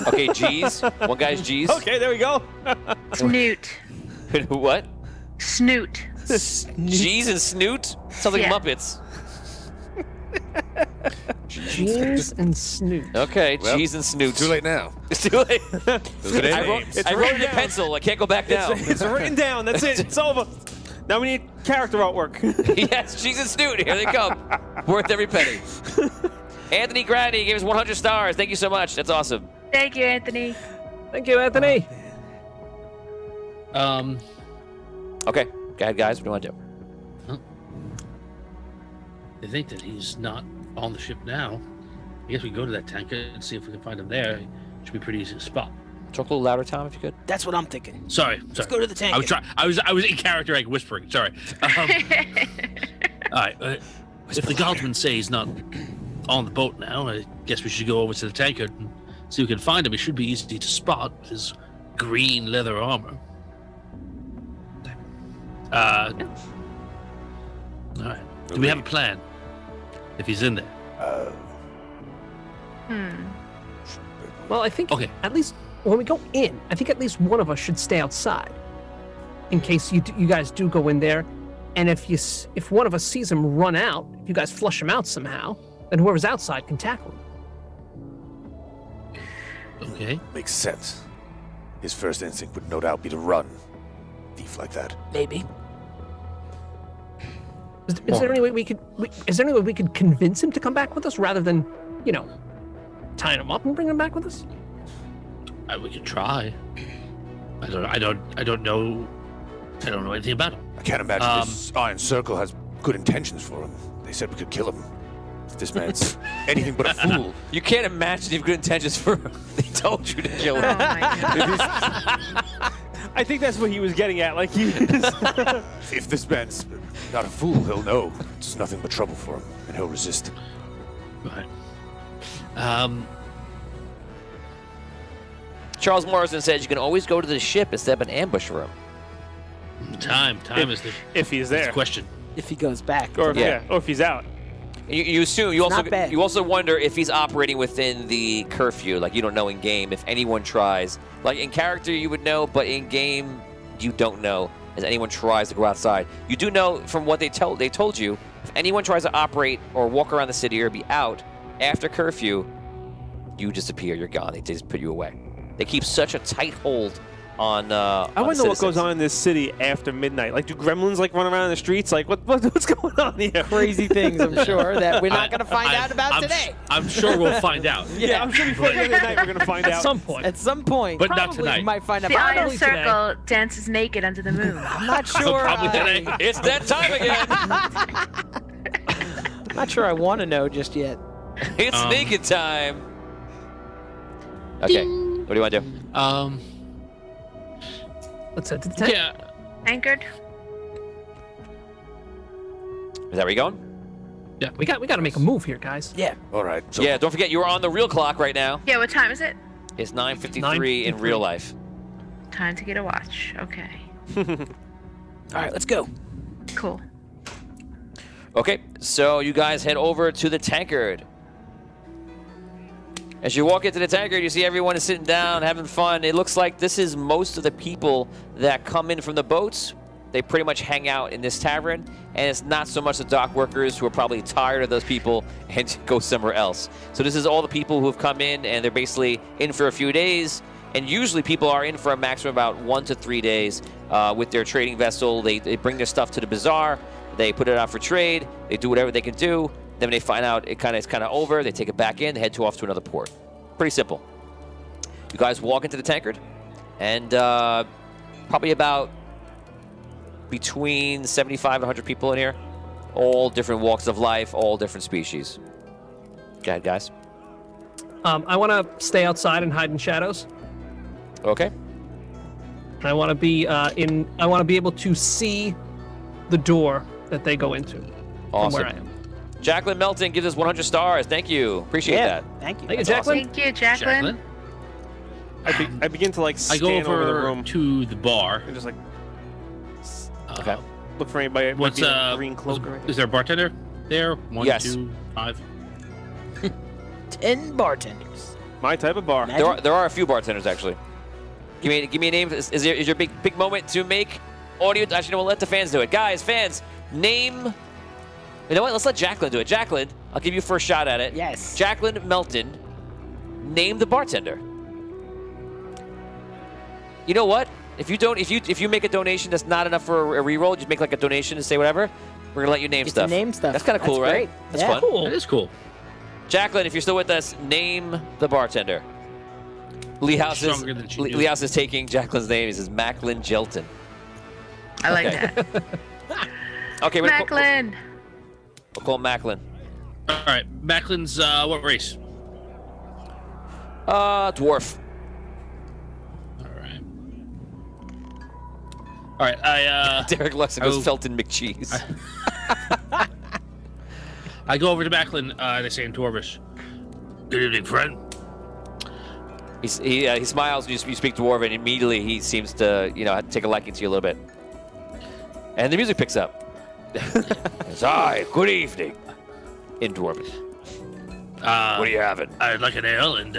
Okay, G's. One guy's G's. Okay, there we go. Snoot. What? Snoot. G's and Snoot? Sounds like Yeah. Muppets. Jeans and Snoot. Okay, Well, G's and Snoot. Too late now. It's too late. Those are their I names. wrote it in down. pencil. I can't go back now. It's written down. That's it. It's over. Now we need character artwork. Yes, G's and Snoot. Here they come. Worth every penny. Anthony Grady gave us 100 stars. Thank you so much. That's awesome. Thank you, Anthony. Thank you, Anthony. Okay, go ahead, guys. What do you want to do? I think that he's not on the ship now. I guess we can go to that tanker and see if we can find him there. Should be pretty easy to spot. Talk a little louder, Tom, if you could. That's what I'm thinking. Sorry. Let's go to the tank. I was in character, like whispering. Sorry. All right. If the guardsmen say he's not on the boat now, I guess we should go over to the tanker and see if we can find him. He should be easy to spot with his green leather armor. All right. Do we have a plan? If he's in there. Well, I think Okay. at least when we go in, I think at least one of us should stay outside in case you guys do go in there And if one of us sees him run out, if you guys flush him out somehow, then whoever's outside can tackle him. Okay. Makes sense. His first instinct would no doubt be to run. Thief like that. Maybe. Is there any way we could convince him to come back with us rather than, tying him up and bringing him back with us? We could try. I don't know anything about him. I can't imagine this Iron Circle has good intentions for him. They said we could kill him. If this man's anything but a fool. You can't imagine you have good intentions for him. They told you to kill him. Oh my God. I think that's what he was getting at. Like If this man's not a fool, he'll know it's nothing but trouble for him, and he'll resist. Right. Charles Morrison says you can always go to the ship instead of an ambush room. Time is the if he's there, question. If he goes back. or Yeah. or if he's out. You assume you It's also not bad. you also wonder if he's operating within the curfew. Like you don't know in game if anyone tries. Like in character you would know, but in game you don't know as anyone tries to go outside. You do know from what they told you if anyone tries to operate or walk around the city or be out after curfew, you disappear. You're gone. They just put you away. They keep such a tight hold on. I want to know what goes on in this city after midnight. Like, do gremlins run around in the streets? Like, what's going on here? Crazy things, I'm sure, that we're not going to find out about today. I'm sure we'll find out. Yeah, I'm sure before the end of the night we're gonna find out. At some point. At some point. But not probably tonight. We might find out. The Iron Probably today. Circle dances naked under the moon. I'm not sure. Probably today. It's that time again. I'm not sure I want to know just yet. It's naked time. Okay. What do you want to do? Let's head to the tent. Yeah. Anchored. Is that where you going? We got to make a move here, guys. Yeah. All right. So Yeah, don't forget you are on the real clock right now. Yeah, what time is it? It's 9:53 in real life. Time to get a watch. Okay. All right, let's go. Cool. Okay, so you guys head over to the tankard. As you walk into the tankard, you see everyone is sitting down, having fun. It looks like this is most of the people that come in from the boats. They pretty much hang out in this tavern, and it's not so much the dock workers who are probably tired of those people and go somewhere else. So this is all the people who have come in, and they're basically in for a few days. And usually people are in for a maximum of about 1 to 3 days with their trading vessel. They bring their stuff to the bazaar. They put it out for trade. They do whatever they can do. Then when they find out it's kind of over, they take it back in, they head off to another port. Pretty simple. You guys walk into the tankard, and probably about between 75 and 100 people in here. All different walks of life, all different species. Go ahead, guys. I want to stay outside and hide in shadows. Okay. And I want to be I want to be able to see the door that they go into Awesome. from where I am. Jacqueline Melton gives us 100 stars. Thank you. Appreciate that. Thank you. Thank you, That's Jacqueline. Thank you, Jacqueline. I begin to I scan go over the over room to the bar. and just Okay. look for anybody. that might What's be in a green cloak. or anything. is there a bartender there? 1, Yes. 2, 5. 10 bartenders. My type of bar. Imagine- There are a few bartenders actually. Give me a name. Is your big moment to make audio? Actually, no, we'll let the fans do it. Guys, fans, name. You know what? Let's let Jacqueline do it. Jacqueline, I'll give you first shot at it. Yes. Jacqueline Melton, name the bartender. You know what? If you make a donation that's not enough for a reroll, just make like a donation and say whatever. We're gonna let you name Get to stuff. name stuff. That's kind of cool, That's right? great. That's Yeah. fun. Cool. That is cool. Jacqueline, if you're still with us, name the bartender. Lee House Stronger than she knew. Lee House is taking Jacqueline's name. He says Macklin Jelton. I like Okay. that. Okay, Macklin. We'll call him Macklin. All right. Macklin's what race? Dwarf. All right. All right. I Derek Luxon goes Oh. Felton McCheese. I go over to Macklin and I say in Dwarvish, "Good evening, friend." He smiles when you speak Dwarven, and immediately he seems to take a liking to you a little bit. And the music picks up. It's, hi, good evening. In Dwarven. What are you having? I'd like an ale and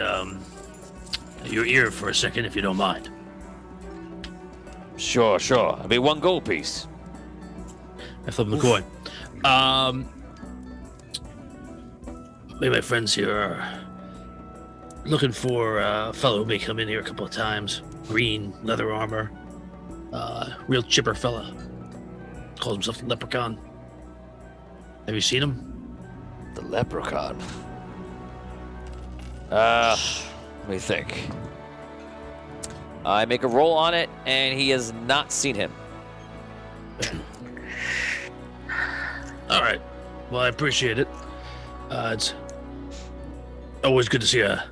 your ear for a second, if you don't mind. Sure. I'll be 1 gold piece. I flip the coin. Me and my friends here are looking for a fellow who may come in here a couple of times. Green, leather armor. Real chipper fella. Calls himself the Leprechaun. Have you seen him? The Leprechaun. Let me think. I make a roll on it, and he has not seen him. All right. Well, I appreciate it. It's always good to see a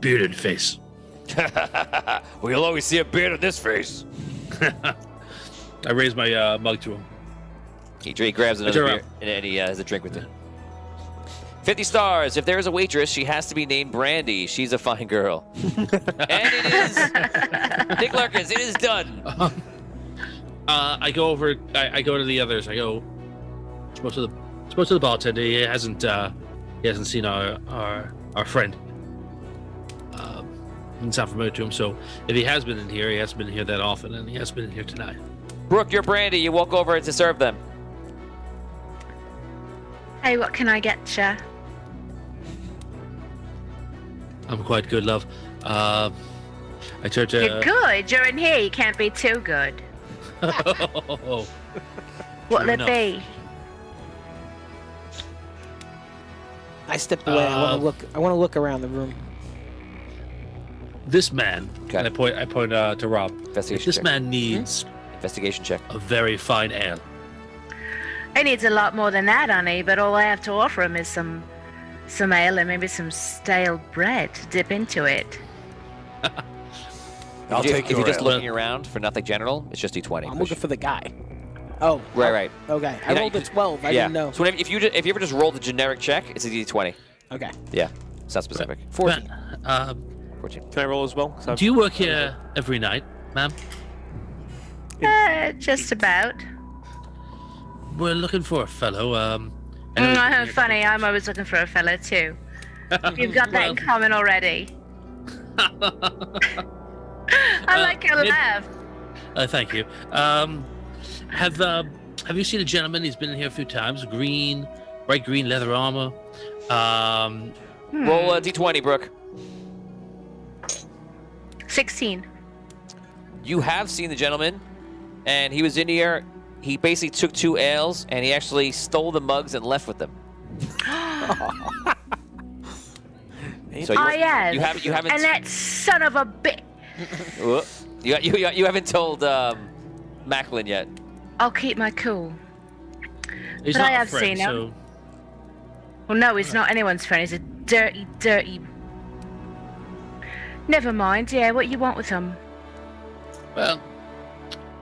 bearded face. Well, you'll always see a beard on this face. I raise my mug to him. He grabs another beer, and he has a drink with him. 50 stars. If there is a waitress, she has to be named Brandy. She's a fine girl. And it is. Nick Larkins, it is done. I go over. I go to the others. I go. Spoke to the bartender. He hasn't seen our friend. It's not familiar to him. So if he has been in here, he hasn't been here that often, and he has been in here tonight. Brooke, you're Brandy. You walk over to serve them. Hey, what can I get you? I'm quite good, love. I turn to. You're good. You're in here. You can't be too good. What'll it be? I stepped away. I want to look around the room. This man. Okay. And I point to Rob. Investigation This check. man needs Investigation check. a very fine ale. He needs a lot more than that, honey, but all I have to offer him is some ale and maybe some stale bread to dip into it. I'll take If your you're just ale. looking around for nothing general, it's just D20. I'm looking for the guy. Oh. Right. Okay. I You know, rolled you a 12. I yeah. didn't know. So if you ever just roll the generic check, it's a D20. Okay. Yeah. It's not specific. 14. 14. Can I roll as well? 'Cause I've- Do you work here every night, ma'am? Just about. We're looking for a fellow. I know he's been here- Funny, I'm always looking for a fella too. You've got that in common already. I like your laugh. Thank you. Have you seen a gentleman? He's been in here a few times. Bright green leather armor. Roll a D20, Brooke. 16. You have seen the gentleman, and he was in here. He basically took 2 ales, and he actually stole the mugs and left with them. So yes. You haven't. And that son of a bitch. You haven't told Macklin yet. I'll keep my cool. He's But not I a have friend, seen him. so Well, no, he's not anyone's friend. He's a dirty, dirty. Never mind. Yeah, what you want with him? well,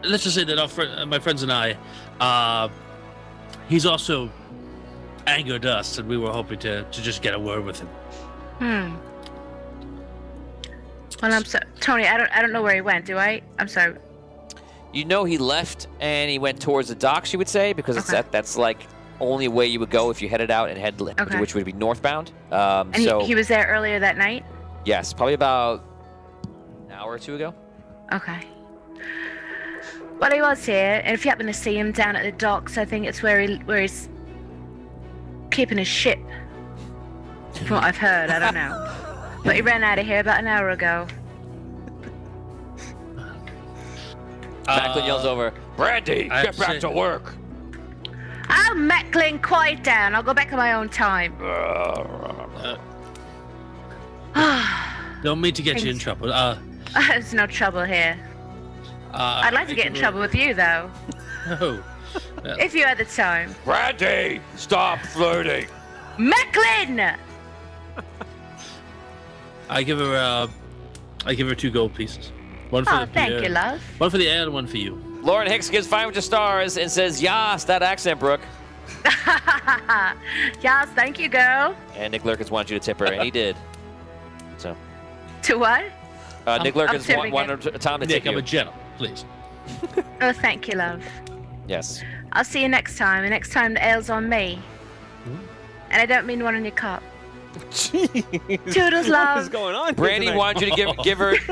let's just say that my friends and I, he's also angered us, and we were hoping to just get a word with him. Well, I'm so Tony. I don't know where he went. Do I? I'm sorry. You know he left, and he went towards the docks. You would say because that's like only way you would go if you headed out and which would be northbound. And he was there earlier that night. Yes, probably about an hour or two ago. Okay. Well, he was here, and if you happen to see him down at the docks, I think it's where he's keeping his ship. From what I've heard, I don't know. But he ran out of here about an hour ago. Macklin yells over, "Brandy, get back to work!" Oh, Macklin, quiet down. I'll go back on my own time. Don't mean to get you in trouble. There's no trouble here. I'd like to get in trouble with you, though. No. If you had the time. Brandy, stop flirting. Macklin! I give her 2 gold pieces. One for Oh, the thank beer, you, love. One for the ale, and one for you. Lauren Hicks gives 500 stars and says, "Yas, that accent, Brooke." Yes, thank you, girl. And Nick Lurkins wanted you to tip her, and he did. So, To what? Nick Lurkins tipping wanted Tom to Nick, tip I'm you. a gentle, please. Oh, thank you, love. Yes. I'll see you next time, and next time the ale's on me. And I don't mean one on your cup. Toodles, love. What is going on? Brandy tonight? wanted you to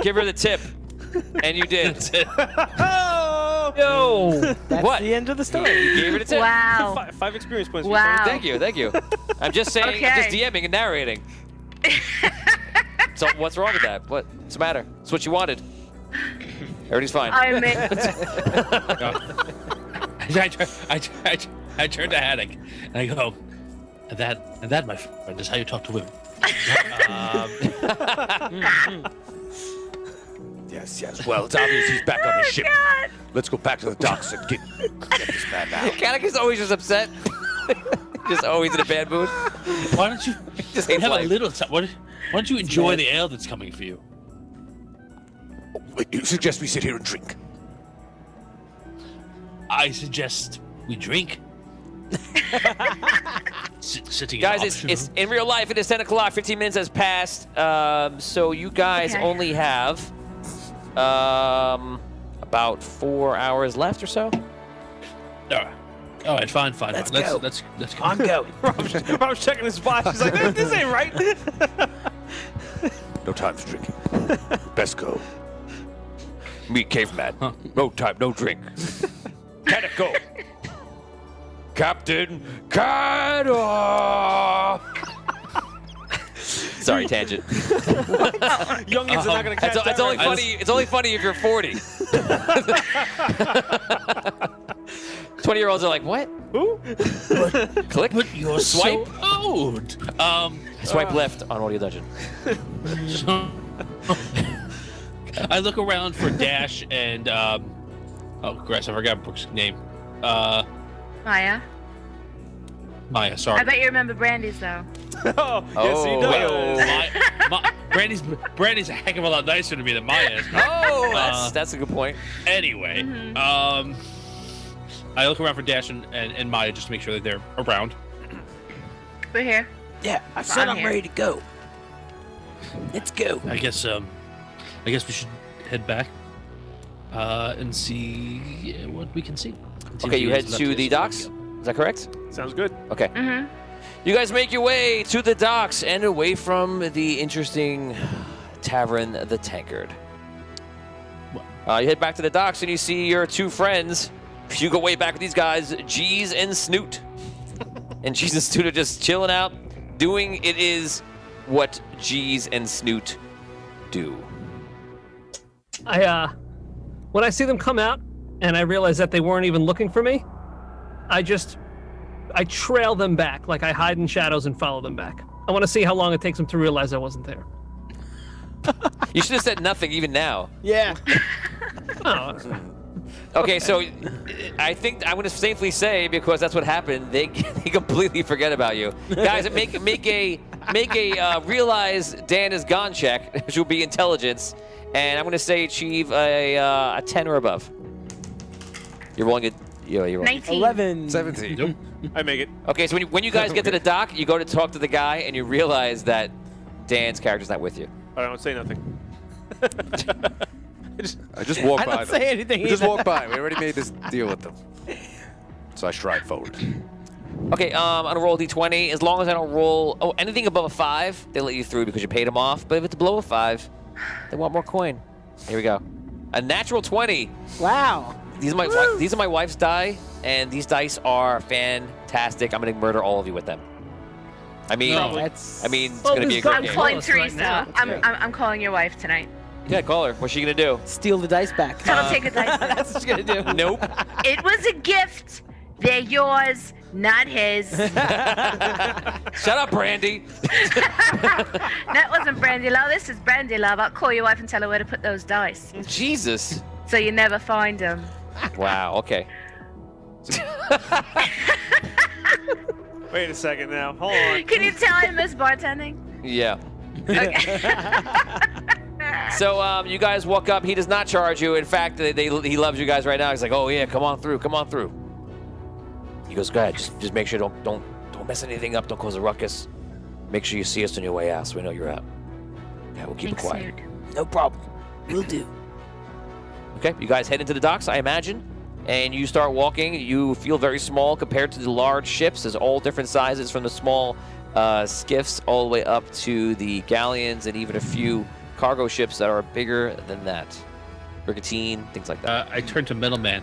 give her the tip, and you did. That's it. Oh! go. Yo! That's What? the end of the story. You gave it a 10. Wow. Five experience points. Wow. Thank you, thank you. I'm just saying, I'm just Okay. DMing and narrating. So what's wrong with that? What's the matter? It's what you wanted. Everything's fine. I mean, I turn to Haddock and I go, and that, my friend, is how you talk to women. Yes. Well, it's obvious he's back on his ship. God. Let's go back to the docks and get this man now. Kadek is always just upset. Just always in a bad mood. Why don't you Just hates have a life. little time? Why don't you enjoy the ale that's coming for you? You suggest we sit here and drink? I suggest we drink. Sitting is Guys, optional. it's in real life. It is 10 o'clock. 15 minutes has passed. So you guys Okay. only have about 4 hours left or so. All right, fine. Let's go. Let's go. I'm going. Rob's checking his watch. He's like, this ain't right. No time for drinking. Best go. Meet caveman. Huh. No time, no drink. Can it go? Captain Caddock! Sorry, tangent. Youngins are not gonna catch It's that. only right? funny. It's only funny if you're 40. 20-year-olds are like, what? Who? Click. But you're Swipe. so old. Swipe left on Audio Dungeon. I look around for Dash and oh, Grace, I forgot Brooke's name. Maya. Maya. Sorry. I bet you remember Brandy's though. Oh, yes, he does. Brandy's a heck of a lot nicer to me than Maya is. Oh, that's a good point. Anyway, I look around for Dash and Maya just to make sure that they're around. We're here. Yeah, I said I'm here. ready to go. Let's go. I guess we should head back and see what we can see. Okay, you head to the docks. Is that correct? Sounds good. Okay. Mm-hmm. You guys make your way to the docks and away from the interesting tavern, the Tankard. You head back to the docks and you see your two friends. You go way back with these guys, Jeez and Snoot. And Jeez and Snoot are just chilling out, doing it is what Jeez and Snoot do. When I see them come out and I realize that they weren't even looking for me, I trail them back, like I hide in shadows and follow them back. I want to see how long it takes them to realize I wasn't there. You should have said nothing even now. Yeah. Oh, Okay, so I think I'm going to safely say, because that's what happened, they completely forget about you. Guys, make a realize Dan is gone check, which will be intelligence, and I'm going to say achieve a 10 or above. You're rolling it. You're rolling. 19. 11. 17. Nope. I make it. Okay, so when you guys get to the dock, you go to talk to the guy, and you realize that Dan's character's not with you. I don't say nothing. I just walked I by don't them. say anything We just either. walked by. We already made this deal with them. So I stride forward. Okay, I'm gonna roll a d20. As long as I don't roll anything above a 5, they let you through because you paid them off. But if it's below a 5, they want more coin. Here we go. A natural 20. Wow. These are my wife's die, and these dice are fantastic. I'm gonna murder all of you with them. I mean, No. That's. it's Well, gonna be a this great I'm game. calling Close right Teresa. now. I'm calling your wife tonight. Yeah, call her. What's she gonna do? Steal the dice back. Tell her to take a dice. That's what you're gonna do. Nope. It was a gift. They're yours, not his. Shut up, Brandy. That wasn't Brandy Love. This is Brandy Love. I'll call your wife and tell her where to put those dice, Jesus. so you never find them. Wow. Okay. Wait a second now. Hold on. Can you tell I miss bartending? Yeah. Okay. So you guys walk up. He does not charge you. In fact, he loves you guys right now. He's like, "Oh yeah, come on through, come on through." He goes, "Go ahead. Just make sure don't mess anything up. Don't cause a ruckus. Make sure you see us on your way out, so we know you're out. Yeah, we'll keep Thanks, it quiet." Snoot. No problem. Will do. Okay, you guys head into the docks, I imagine, and you start walking. You feel very small compared to the large ships. There's all different sizes, from the small skiffs all the way up to the galleons, and even a few cargo ships that are bigger than that. Brigantine, things like that. I turn to Middleman.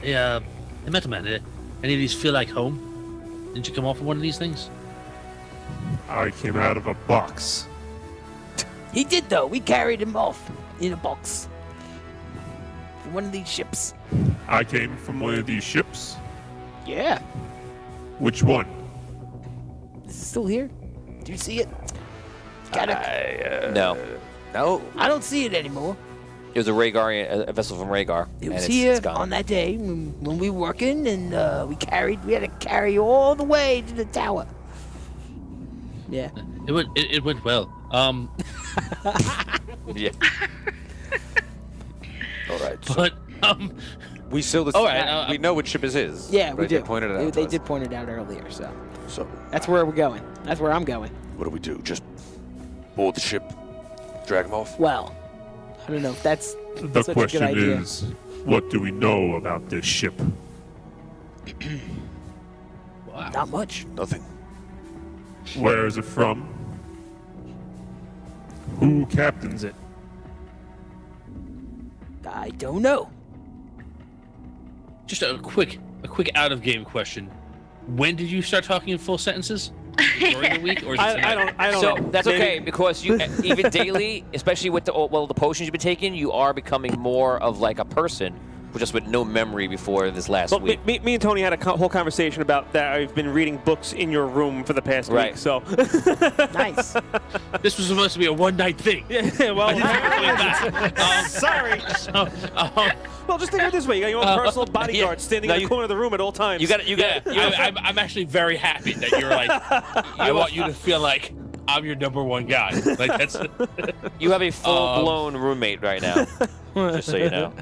Hey, Metal Man, any of these feel like home? Didn't you come off of one of these things? I came out of a box. He did, though. We carried him off in a box. From one of these ships. I came from one of these ships. Yeah. Which one? Is it still here? Do you see it? Gotta... No. No. I don't see it anymore. It was a vessel from Rhaegar. It was and here it's gone. on that day when we were working, and we had to carry all the way to the tower. Yeah. It went well. Yeah. All right. So But we still. All right, we know which ship is his. Yeah, we right? do. They pointed it out. They to us. did point it out earlier, so So that's where we're going. That's where I'm going. what do we do? Just board the ship, drag him off? Well, I don't know if that's The such a good question idea. is, what do we know about this ship? Not much. Nothing. Where is it from? Who captains it? I don't know. just a quick out of game question. When did you start talking in full sentences? During the week, or is it tonight? I don't So know. that's Maybe- okay because you even daily, especially with the potions you've been taking, you are becoming more of like a person, just with no memory before this last Well, week. me and Tony had a whole conversation about that. I've been reading books in your room for the past Right. week, so. Nice. This was supposed to be a one-night thing. Yeah, well, Sorry. So, well, just think of it this way: you got your own personal bodyguard standing No, in the you- corner of the room at all times. You got I'm actually very happy that you're like. I want you to feel like I'm your number one guy. Like that's. You have a full-blown roommate right now. Just so you know.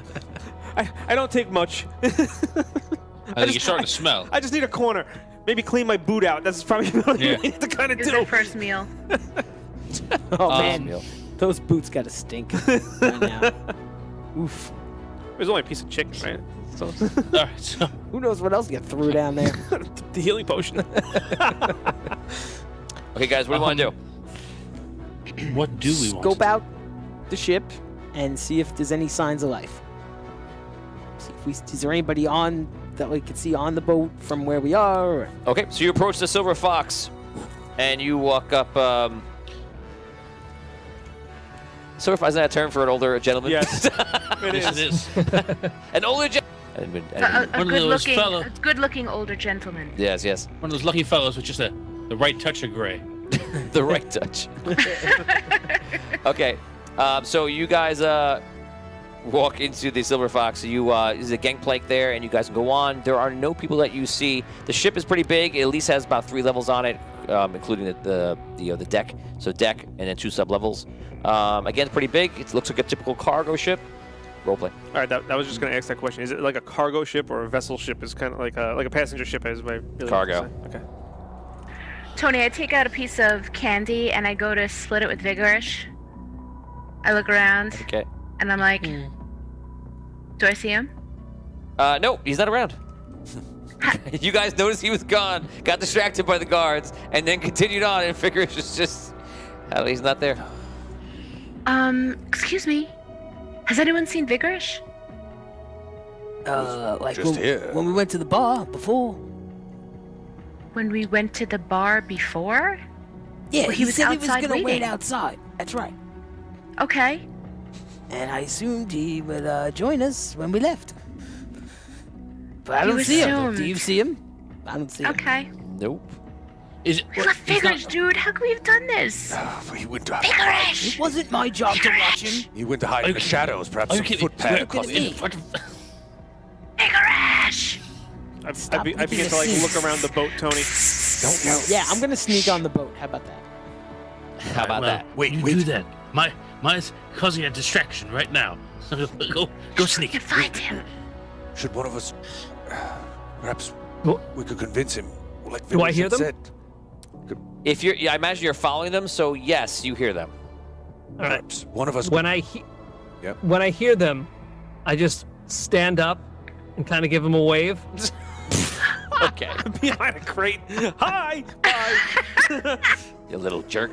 I don't take much. I think you're starting to smell. I just need a corner. Maybe clean my boot out. That's probably what Yeah. you need to kind of It's do. our first meal. Oh man, those boots gotta stink right now. Oof. It was only a piece of chicken, right? So All right, so Who knows what else you threw down there? the healing potion. Okay, guys, what do you want to do? what do we want? Scope out the ship and see if there's any signs of life. See if is there anybody on that we can see on the boat from where we are? Or... Okay, so you approach the Silver Fox, and you walk up. Silver Fox, isn't that a term for an older gentleman? Yes, it Yes, is. it is. An older gentleman. A One of those fellow- good-looking older gentleman. Yes, yes. One of those lucky fellows with just the right touch of gray. The right touch. Okay, so you guys walk into the Silver Fox. There's a gangplank there, and you guys can go on. There are no people that you see. The ship is pretty big. It at least has about 3 levels on it, including the deck. So deck and then 2 sub-levels. Again, pretty big. It looks like a typical cargo ship. Roleplay. All right, that was just going to ask that question. Is it like a cargo ship or a vessel ship? Is kind of like a passenger ship? Is my really Cargo. Okay. Tony, I take out a piece of candy and I go to split it with Vigorish. I look around Okay. and I'm like, do I see him? No, he's not around. You guys noticed he was gone, got distracted by the guards, and then continued on, and figures just, he's not there. Excuse me. Has anyone seen Vigorish? Like Just here. when we went to the bar before. When we went to the bar before? Yeah, Well, he was said he was outside gonna wait waiting. outside. That's right. Okay. And I assumed he would join us when we left. But I You don't see him. assumed. Do you see him? I don't see him. Okay. Nope. Is it? We left he's not- Vigorish, dude. How come we've done this? He went to Vigorish! It wasn't my job to watch him. He went to hide in the shadows. Perhaps Are you some kidding? footpad Wait, across in the. front of- Vigorish! I begin to like look around the boat, Tony. Don't know. Yeah, I'm gonna sneak on the boat. How about that? How about well, that? Wait, you wait. do that. Mine's causing a distraction right now. Go You sneak. can find him. Should one of us, perhaps, Well- we could convince him? Like Do I Vincent hear them? said. If I imagine you're following them, so yes, you hear them. All right. Perhaps one of us. When Yep. when I hear them, I just stand up and kind of give them a wave. Okay. Behind a crate. Hi. Bye. You little jerk.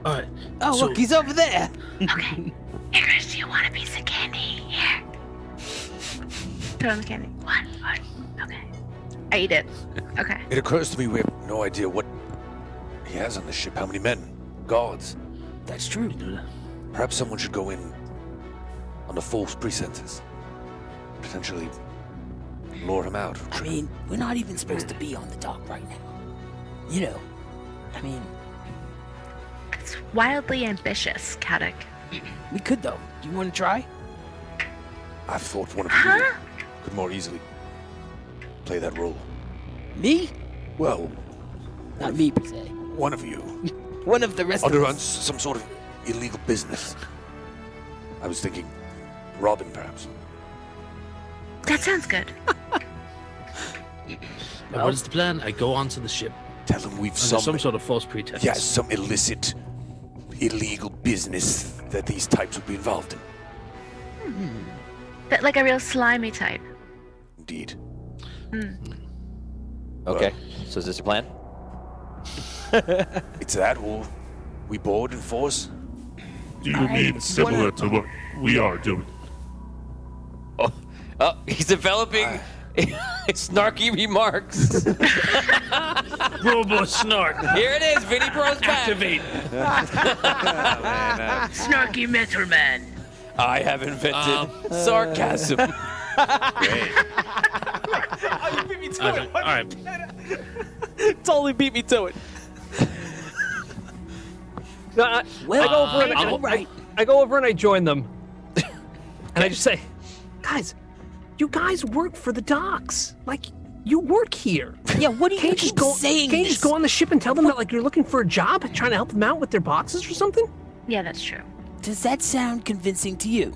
All right. Oh, So- look, he's over there. Okay. Vigorish, do you want a piece of candy? Here. Throwing the candy. What? Okay. I eat it. Okay. It occurs to me we have no idea what he has on the ship. How many men? Guards? That's true. Perhaps someone should go in under false pretenses. Potentially lure him out. I mean, we're not even supposed to be on the dock right now. You know, I mean, It's wildly ambitious, Caddick. we could though. Do you want to try? I've thought one of you Huh? could more easily play that role. Me? Well, Not me per se. one of you. One of the rest of Under us. some sort of illegal business. I was thinking Robin, perhaps. That sounds good. Now, what is the plan? I go onto the ship Tell him we've under some sort of false pretense. yeah, some illicit, illegal business that these types would be involved in. But like a real slimy type. Indeed. Okay, so is this your plan? It's that, or we board and force. Do you mean similar to what we are doing? Oh, he's developing snarky remarks. Robo snark. Here it is, Vinny Bro's back. Activate. Snarky Metroman. I have invented sarcasm. All right. Totally beat me to it. No, I go over and I'll- all right. I go over and I join them, and I just say, "Guys, you guys work for the docks. Like, you work here. Yeah, what do you Can't you keep just go? saying Can't you this? just go on the ship and tell them that like you're looking for a job, trying to help them out with their boxes or something?" Yeah, that's true. Does that sound convincing to you?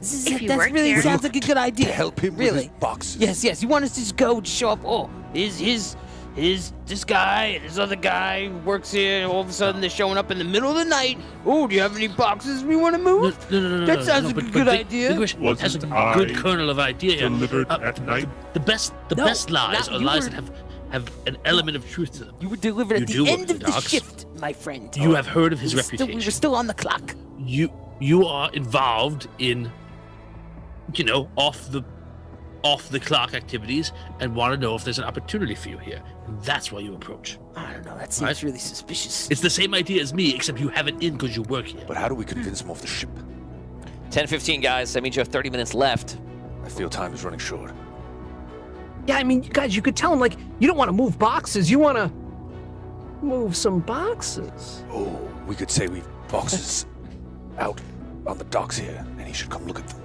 If you That work really here. sounds like a good idea. To help him really? with his boxes. Yes. You want us to just go and show up? Oh, here's this guy and this other guy who works here. And all of a sudden, they're showing up in the middle of the night. Oh, do you have any boxes we want to move? No. That sounds like a good the idea. question has a Wasn't I good kernel of idea. here. delivered at night? The best No, lies not- are you lies were- that have an element of truth to them. You were delivered You at do the work end the of the docks. shift, my friend. You have heard of his we reputation. were still on the clock. You are involved in, off the clock activities and want to know if there's an opportunity for you here. And that's why you approach. I don't know. That seems Right. really suspicious. It's the same idea as me, except you have it in because you work here. But how do we convince him off the ship? 10:15, guys. That means you have 30 minutes left. I feel time is running short. Yeah, I mean, guys, you could tell them like you don't want to move boxes. You want to move some boxes. Oh, we could say we've boxes out on the docks here, and he should come look at them.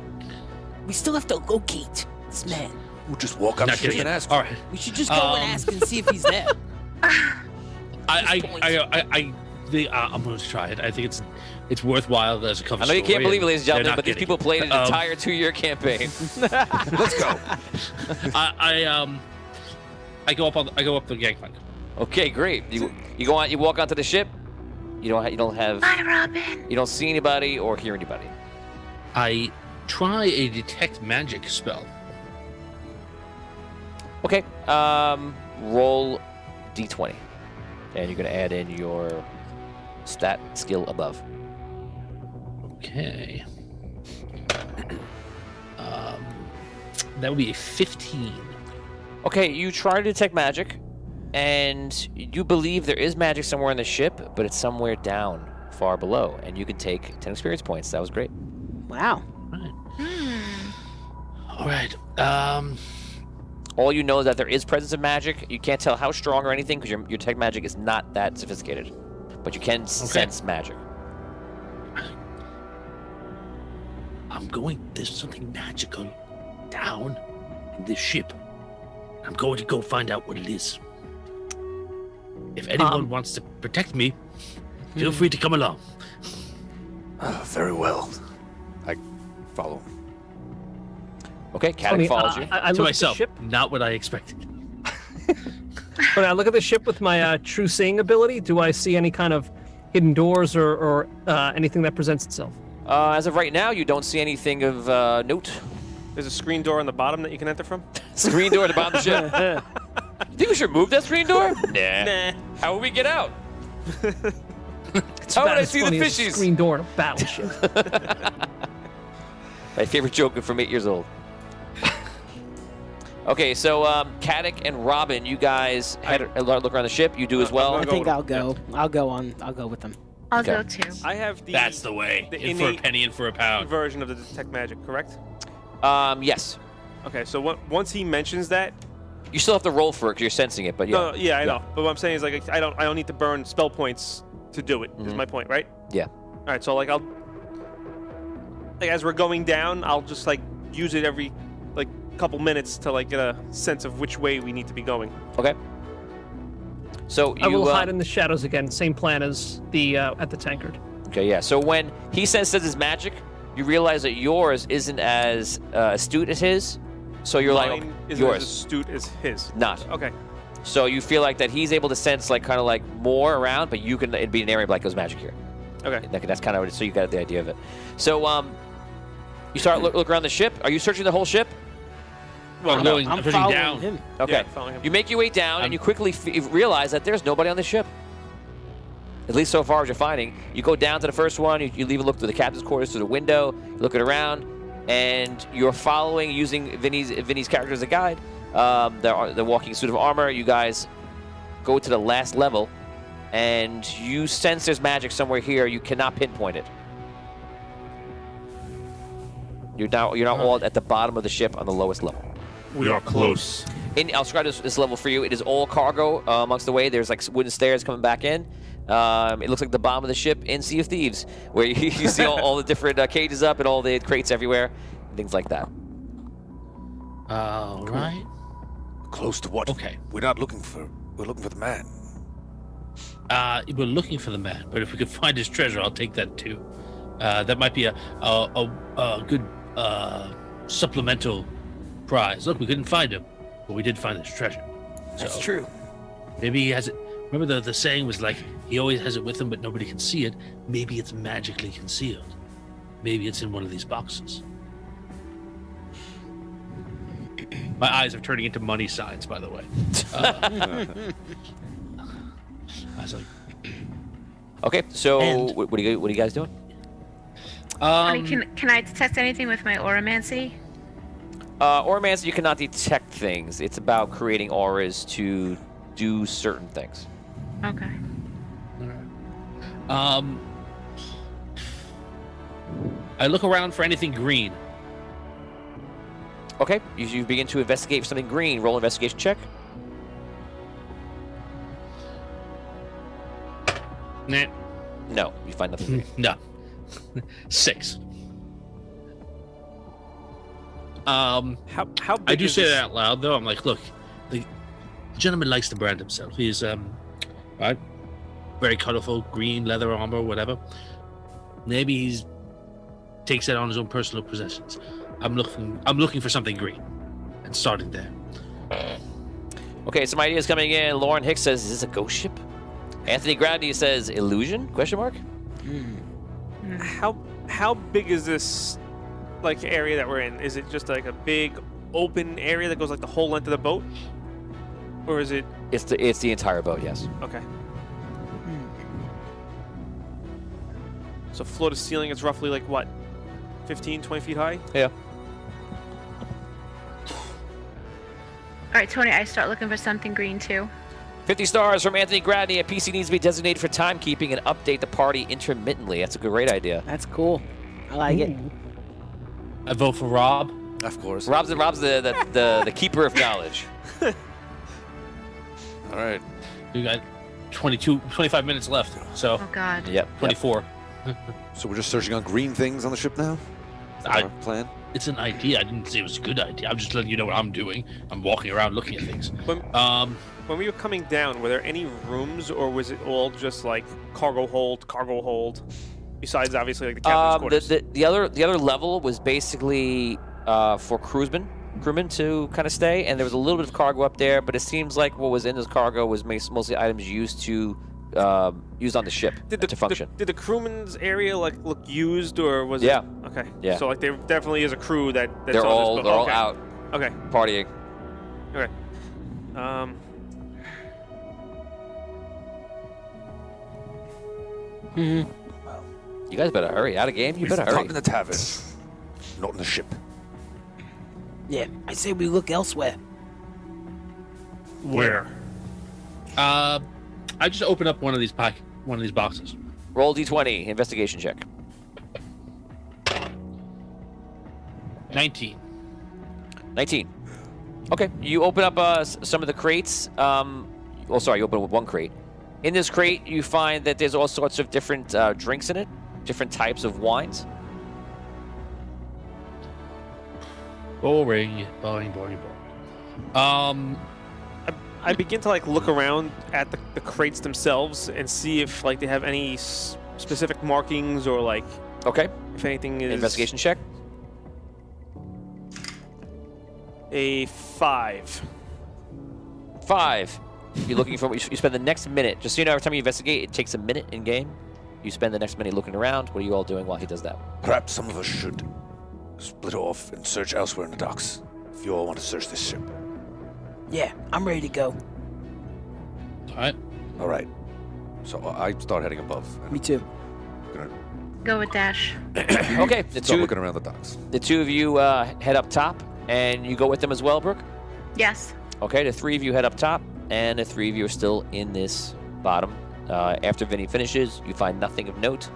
We still have to locate this man. We'll just walk up Not to him getting and it. ask. All right. We should just go and ask and see if he's there. I'm going to try it. I think it's worthwhile as a cover I know you story, can't believe it, and ladies and they're gentlemen, not but these getting people it. played an entire 2-year campaign. Let's go. I go up the gangplank. Okay, great. You go on. You walk onto the ship. You don't have. Bye, Robin. You don't see anybody or hear anybody. I try a detect magic spell. Okay. Roll d20, and you're gonna add in your stat skill above. Okay. That would be a 15. Okay, you try to detect magic, and you believe there is magic somewhere on the ship, but it's somewhere down, far below, and you can take 10 experience points. That was great. Wow. All right. All you know is that there is presence of magic. You can't tell how strong or anything because your detect magic is not that sophisticated, but you can sense magic. There's something magical down in this ship. I'm going to go find out what it is. If anyone wants to protect me, feel free to come along. Very well. I follow him. Okay, Funny, Caddick follows you. I To look myself, at the ship. not what I expected. When I look at the ship with my true seeing ability, do I see any kind of hidden doors or anything that presents itself? As of right now, you don't see anything of note. There's a screen door on the bottom that you can enter from. Screen door at the bottom of the ship. You think we should move that screen door? Nah. How will we get out? It's How about would I as see the funny as a fishies? screen door in a battleship. My favorite joke from 8 years old. Okay, so Caddick and Robin, you guys look around the ship. You do as well. I think I'll go. I'll go with them. I'll Okay. go too. I have the That's the way. the In for a innate penny, in for a pound. version of the detect magic, correct? Yes. Okay, so once he mentions that, You still have to roll for it because you're sensing it, but yeah. no, yeah, I know. But what I'm saying is like I don't need to burn spell points to do it. Is my point, right? Yeah. All right, so like as we're going down, I'll just like use it every like couple minutes to like get a sense of which way we need to be going. Okay. So you I will hide in the shadows again. Same plan as the at the tankard. Okay, yeah. So when he says his magic, you realize that yours isn't as astute as his. So you're like, Mine isn't yours as astute as his. not. Okay. So you feel like that he's able to sense like kind of like more around, but you can it'd be an area like there's magic here. Okay. That's kind of so you got the idea of it. So you start look around the ship. Are you searching the whole ship? Well, I'm pushing following down. him. Okay. Yeah, following him. You make your way down, and you quickly realize that there's nobody on the ship. At least so far as you're finding. You go down to the first one, you leave a look through the captain's quarters, through the window, you look it around, and you're following, using Vinny's character as a guide. They're walking suit of armor. You guys go to the last level, and you sense there's magic somewhere here. You cannot pinpoint it. You're now all at the bottom of the ship on the lowest level. We are close. I'll describe this level for you. It is all cargo amongst the way. There's like wooden stairs coming back in. It looks like the bottom of the ship in Sea of Thieves, where you see all the different cages up and all the crates everywhere, things like that. All right. Close to what? Okay. We're not looking for. We're looking for the man. We're looking for the man, but if we could find his treasure, I'll take that too. That might be a good supplemental prize. Look, we couldn't find him, but we did find his treasure. That's So true. maybe he has it. Remember the saying was like, he always has it with him, but nobody can see it. Maybe it's magically concealed. Maybe it's in one of these boxes. My eyes are turning into money signs, by the way. I was like, Okay, so And- what are you guys doing? Can I detect anything with my auramancy? Auramancy, you cannot detect things. It's about creating auras to do certain things. Okay. I look around for anything green. Okay, you begin to investigate for something green. Roll an investigation check. Nah, No, you find nothing green. no. 6. How big I do is say this? that out loud, though. I'm like, look, the gentleman likes to brand himself. He's right, very colorful, green leather armor, whatever. Maybe he's takes that on his own personal possessions. I'm looking for something green, and starting there. Okay, some ideas coming in. Lauren Hicks says, "Is this a ghost ship?" Anthony Gradney says, "Illusion?" Question mark. How big is this like area that we're in? Is it just like a big open area that goes like the whole length of the boat, or is it? It's the entire boat. Yes. Okay. So floor to ceiling is roughly like what, 15, 20 feet high? Yeah. All right, Tony, I start looking for something green too. 50 stars from Anthony Gradney. A PC needs to be designated for timekeeping and update the party intermittently. That's a great idea. That's cool. I like it. I vote for Rob. Of course. Rob's the keeper of knowledge. All right. You got 25 minutes left. So Oh God. Yep. 24. So we're just searching on green things on the ship now? Is that I- our plan? It's an idea. I didn't say it was a good idea. I'm just letting you know what I'm doing. I'm walking around looking at things. When we were coming down, were there any rooms, or was it all just like cargo hold? Besides, obviously, like the captain's quarters. The other level was basically for crewmen to kind of stay, and there was a little bit of cargo up there, but it seems like what was in this cargo was mostly items used on the ship to function. Did the crewman's area like look used, or was Yeah. it? Okay. Yeah. So like there definitely is a crew that's They're on all this boat. they're all Okay. out Okay. partying. Okay. You guys better hurry. Out of game. You We better stop hurry. in the tavern. Not in the ship. Yeah, I say we look elsewhere. Where? I just open up one of these boxes. Roll d20, investigation check. 19. 19. Okay, you open up some of the crates. You open with one crate. In this crate, you find that there's all sorts of different drinks in it, different types of wines. Boring. I begin to like look around at the crates themselves and see if like they have any specific markings or like Okay. if anything is Investigation check. a 5. 5. You're looking for. You spend the next minute. Just so you know, every time you investigate, it takes a minute in game. You spend the next minute looking around. What are you all doing while he does that? Perhaps some of us should split off and search elsewhere in the docks. If you all want to search this ship. Yeah, I'm ready to go. All right. All right. So I start heading above. Me too. Gonna Go with Dash. Okay. start looking around the docks. The two of you head up top, and you go with them as well, Brooke. Yes. Okay. The three of you head up top, and the three of you are still in this bottom. After Vinny finishes, you find nothing of note.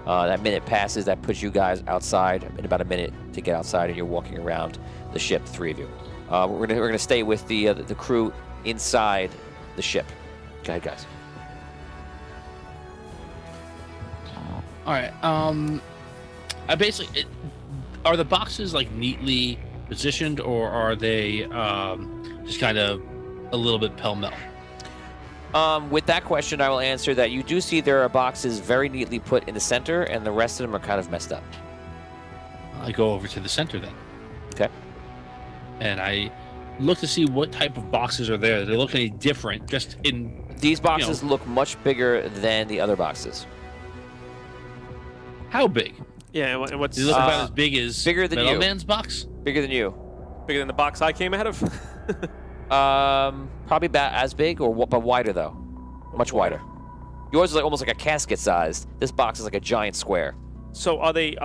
That minute passes. That puts you guys outside in about a minute to get outside, and you're walking around the ship. Three of you. We're gonna stay with the crew inside the ship. Go ahead, guys. All right. I basically are the boxes like neatly positioned, or are they just kind of a little bit pell-mell? With that question, I will answer that you do see there are boxes very neatly put in the center, and the rest of them are kind of messed up. I go over to the center then. Okay. And I look to see what type of boxes are there. They look any different? Just in These boxes look much bigger than the other boxes. How big? Yeah, and what's They look about as big as bigger than Metal you. Man's box. Bigger than you. bigger than the box I came out of? Probably about as big, but wider though. Much wider. Yours is like almost like a casket sized. This box is like a giant square. So are they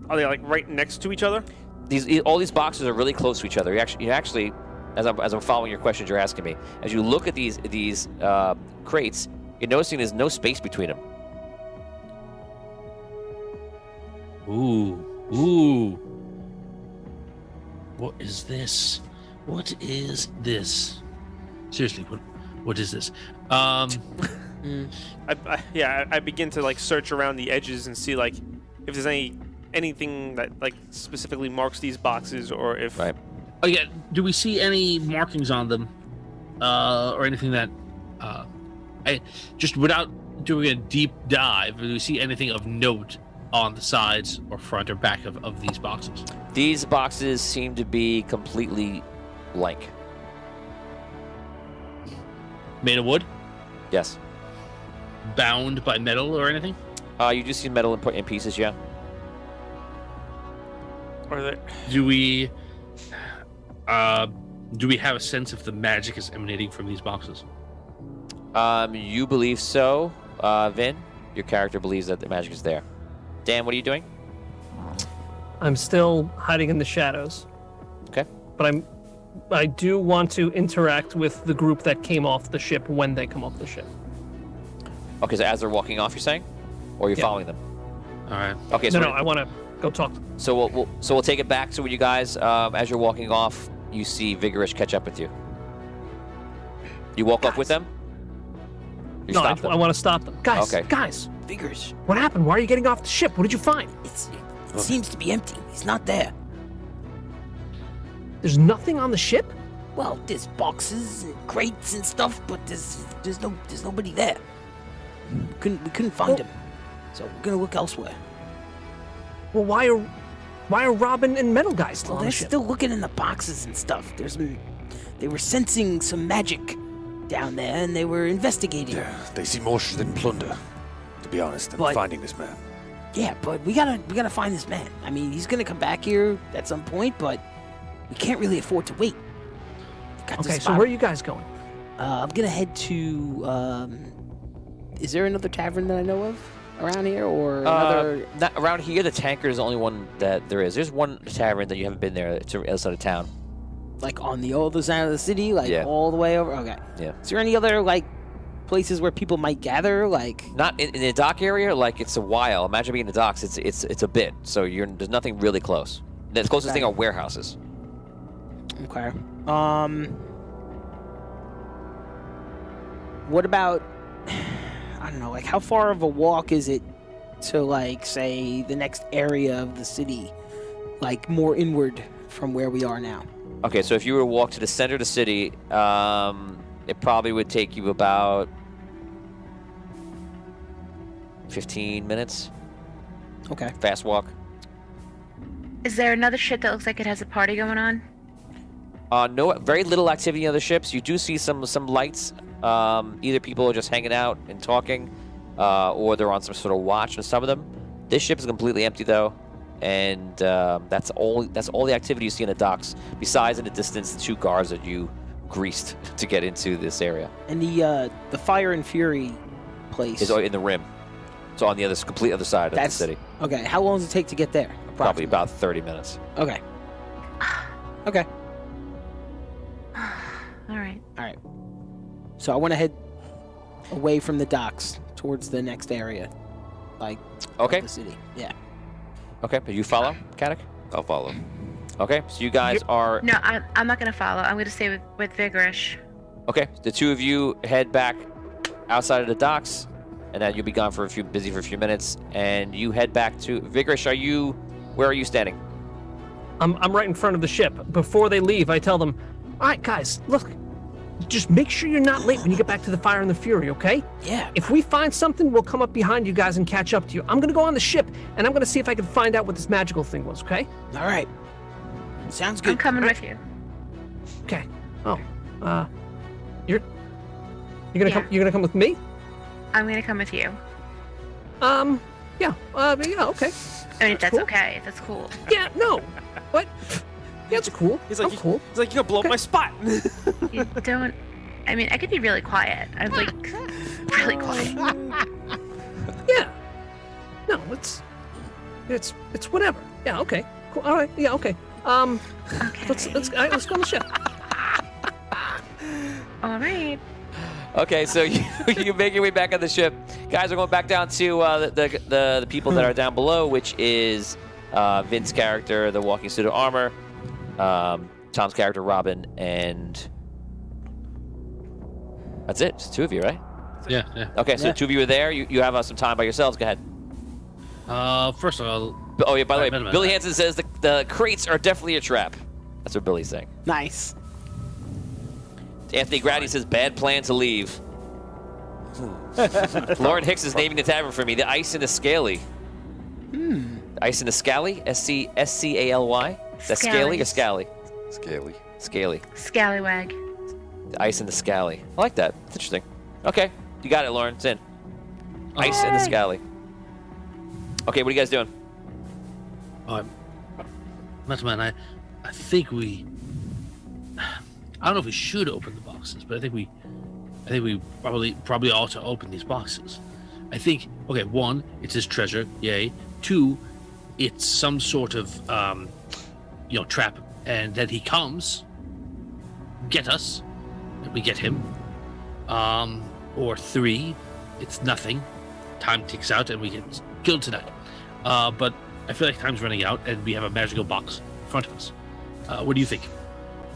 like right next to each other? All these boxes are really close to each other. You actually, as I'm following your questions you're asking me, as you look at these crates, you're noticing there's no space between them. Ooh. What is this? What is this? Seriously, what is this? I begin to like search around the edges and see like if there's anything that like specifically marks these boxes, or if Right. Oh yeah. Do we see any markings on them, or anything that, I just without doing a deep dive, do we see anything of note on the sides or front or back of these boxes? These boxes seem to be completely blank. Made of wood? Yes. Bound by metal or anything? You do see metal in pieces, yeah. or there. Do we have a sense if the magic is emanating from these boxes? You believe so, Vin. Your character believes that the magic is there. Dan, what are you doing? I'm still hiding in the shadows. Okay. But I do want to interact with the group that came off the ship when they come off the ship. Okay, so as they're walking off, you're saying, or you're Yeah. following them? All right. Okay, so No, I want to go talk to them. So we'll take it back to you guys. As you're walking off, you see Vigorish catch up with you. You walk off with them? You No, stop them? I want to stop them. Guys, Okay. guys, Vigors. what happened? Why are you getting off the ship? What did you find? It seems to be empty. He's not there. There's nothing on the ship? Well, there's boxes and crates and stuff, but there's nobody there. We couldn't find him, so we're gonna look elsewhere. Well, why are Robin and Metal Guy still Well, on they're the ship? still looking in the boxes and stuff. They were sensing some magic down there, and they were investigating. Yeah, they see more than plunder, to be honest, than But- finding this man. Yeah, but we gotta find this man. I mean, he's gonna come back here at some point, but we can't really afford to wait. Got to Okay, so spot where are him. you guys going? I'm gonna head to. Is there another tavern that I know of around here, or another? Not around here, the Tanker is the only one that there is. There's one tavern that you haven't been there. It's on the other side of town. like on the other side of the city, like Yeah. all the way over? Okay. Yeah. Is there any other like places where people might gather? Like, Not in the dock area. Like it's a while. Imagine being in the docks. It's a bit. So there's nothing really close. The closest thing are warehouses. okay. What about? I don't know. Like, how far of a walk is it to, like, say, the next area of the city, like more inward from where we are now? Okay, so if you were to walk to the center of the city, it probably would take you about 15 minutes. Okay. Fast walk. Is there another ship that looks like it has a party going on? No, very little activity on the ships. You do see some lights. Either people are just hanging out and talking, or they're on some sort of watch on some of them. This ship is completely empty though, and that's all the activity you see in the docks. Besides, in the distance, the 2 guards that you greased to get into this area. And the Fire and Fury place Is in the rim. So on the complete other side of the city. Okay. How long does it take to get there? Probably about 30 minutes. Okay. Okay. All right. All right. So I want to head away from the docks towards the next area, like Okay. of the city. Yeah. Okay, but you follow, Kadek? I'll follow. Okay, so you guys are... No, I'm not gonna follow. I'm gonna stay with Vigorish. Okay, the 2 of you head back outside of the docks, and then you'll be gone busy for a few minutes, and you head back to... Vigorish, where are you standing? I'm right in front of the ship. Before they leave, I tell them, all right, guys, look, just make sure you're not late when you get back to the Fire and the Fury, okay? Yeah. If we find something, we'll come up behind you guys and catch up to you. I'm gonna go on the ship, and I'm gonna see if I can find out what this magical thing was, okay? All right. Sounds good. I'm coming with you. Okay. Oh, you're gonna Yeah. you're gonna come with me? I'm gonna come with you. Yeah. Yeah. Okay. I mean, if that's cool. okay. If that's cool. Yeah. No. What? Yeah, it's cool. He's like, I'm cool. He's like, you're gonna blow up my spot. You don't. I mean, I could be really quiet. I'm like really quiet. Yeah. No, it's whatever. Yeah. Okay. Cool. All right. Yeah. Okay. Okay. Let's all right, let's go on the ship. All right. Okay, so you make your way back on the ship. Guys are going back down to the people that are down below, which is Vince's character, the walking suit of armor, Tom's character, Robin, and that's it. It's 2 of you, right? Yeah, yeah. Okay, so 2 of you are there. You have some time by yourselves. Go ahead. First of all, Oh, yeah, by the way, Wait a minute. Billy Hansen says the crates are definitely a trap. That's what Billy's saying. Nice. Anthony Grady says, bad plan to leave. Lauren Hicks is naming the tavern for me. The Ice and the Scaly. Ice and the Scally? S-C-A-L-Y? Is that Scaly or Scally? Scaly. Scaly. Scallywag. The Ice and the Scally. I like that. It's interesting. Okay. You got it, Lauren. It's in. Ice and the Scally. Okay, what are you guys doing? man, I think we. I don't know if we should open the boxes, but I think we probably ought to open these boxes. I think, okay, 1, it's his treasure, yay. 2, it's some sort of trap, and then he comes, get us, and we get him. Or 3, it's nothing. Time ticks out, and we get killed tonight. But I feel like time's running out, and we have a magical box in front of us. What do you think?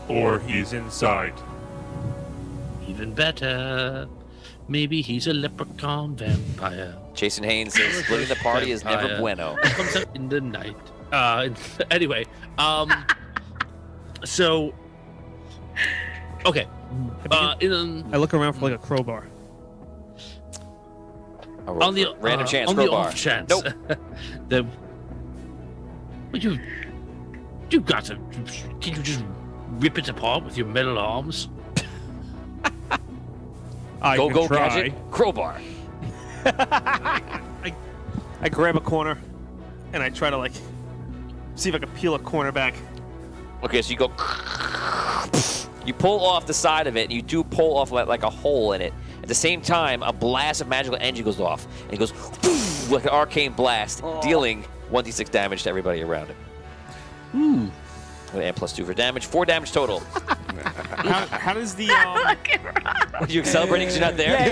Or he's inside. Even better. Maybe he's a leprechaun vampire. Jason Haynes says, splitting the party is never bueno. Comes out in the night. Anyway, so okay. I look around for like a crowbar. On the random chance, on crowbar. the off chance, Nope. You got to. Can you just rip it apart with your metal arms? I Go can try. gadget, crowbar. I grab a corner, and I try to like see if I can peel a corner back. Okay, so you go. You pull off the side of it, and you do pull off like a hole in it. At the same time, a blast of magical energy goes off, and it goes like an arcane blast, dealing 1d6 damage to everybody around it. I'm gonna add +2 for damage. 4 damage total. How does the Are you celebrating because you're not there? how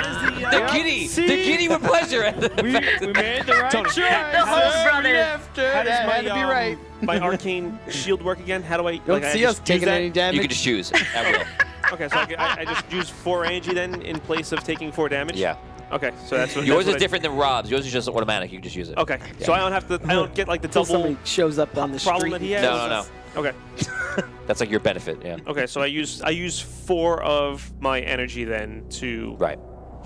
does the They're giddy. They're giddy with pleasure. We made the right choice. The whole brothers. how does my arcane shield work again? How do I? Don't I see just us taking use that? any damage. You can just choose. At will. Okay, so I just use 4 energy then in place of taking 4 damage. Yeah. Okay, so that's what. Yours that's is what different than Rob's. Yours is just automatic. You can just use it. Okay, so I don't have to. I don't get like the Until double somebody shows up on the problem street. that he has. No. Okay. That's like your benefit. Yeah. Okay, so I use 4 of my energy then to Right.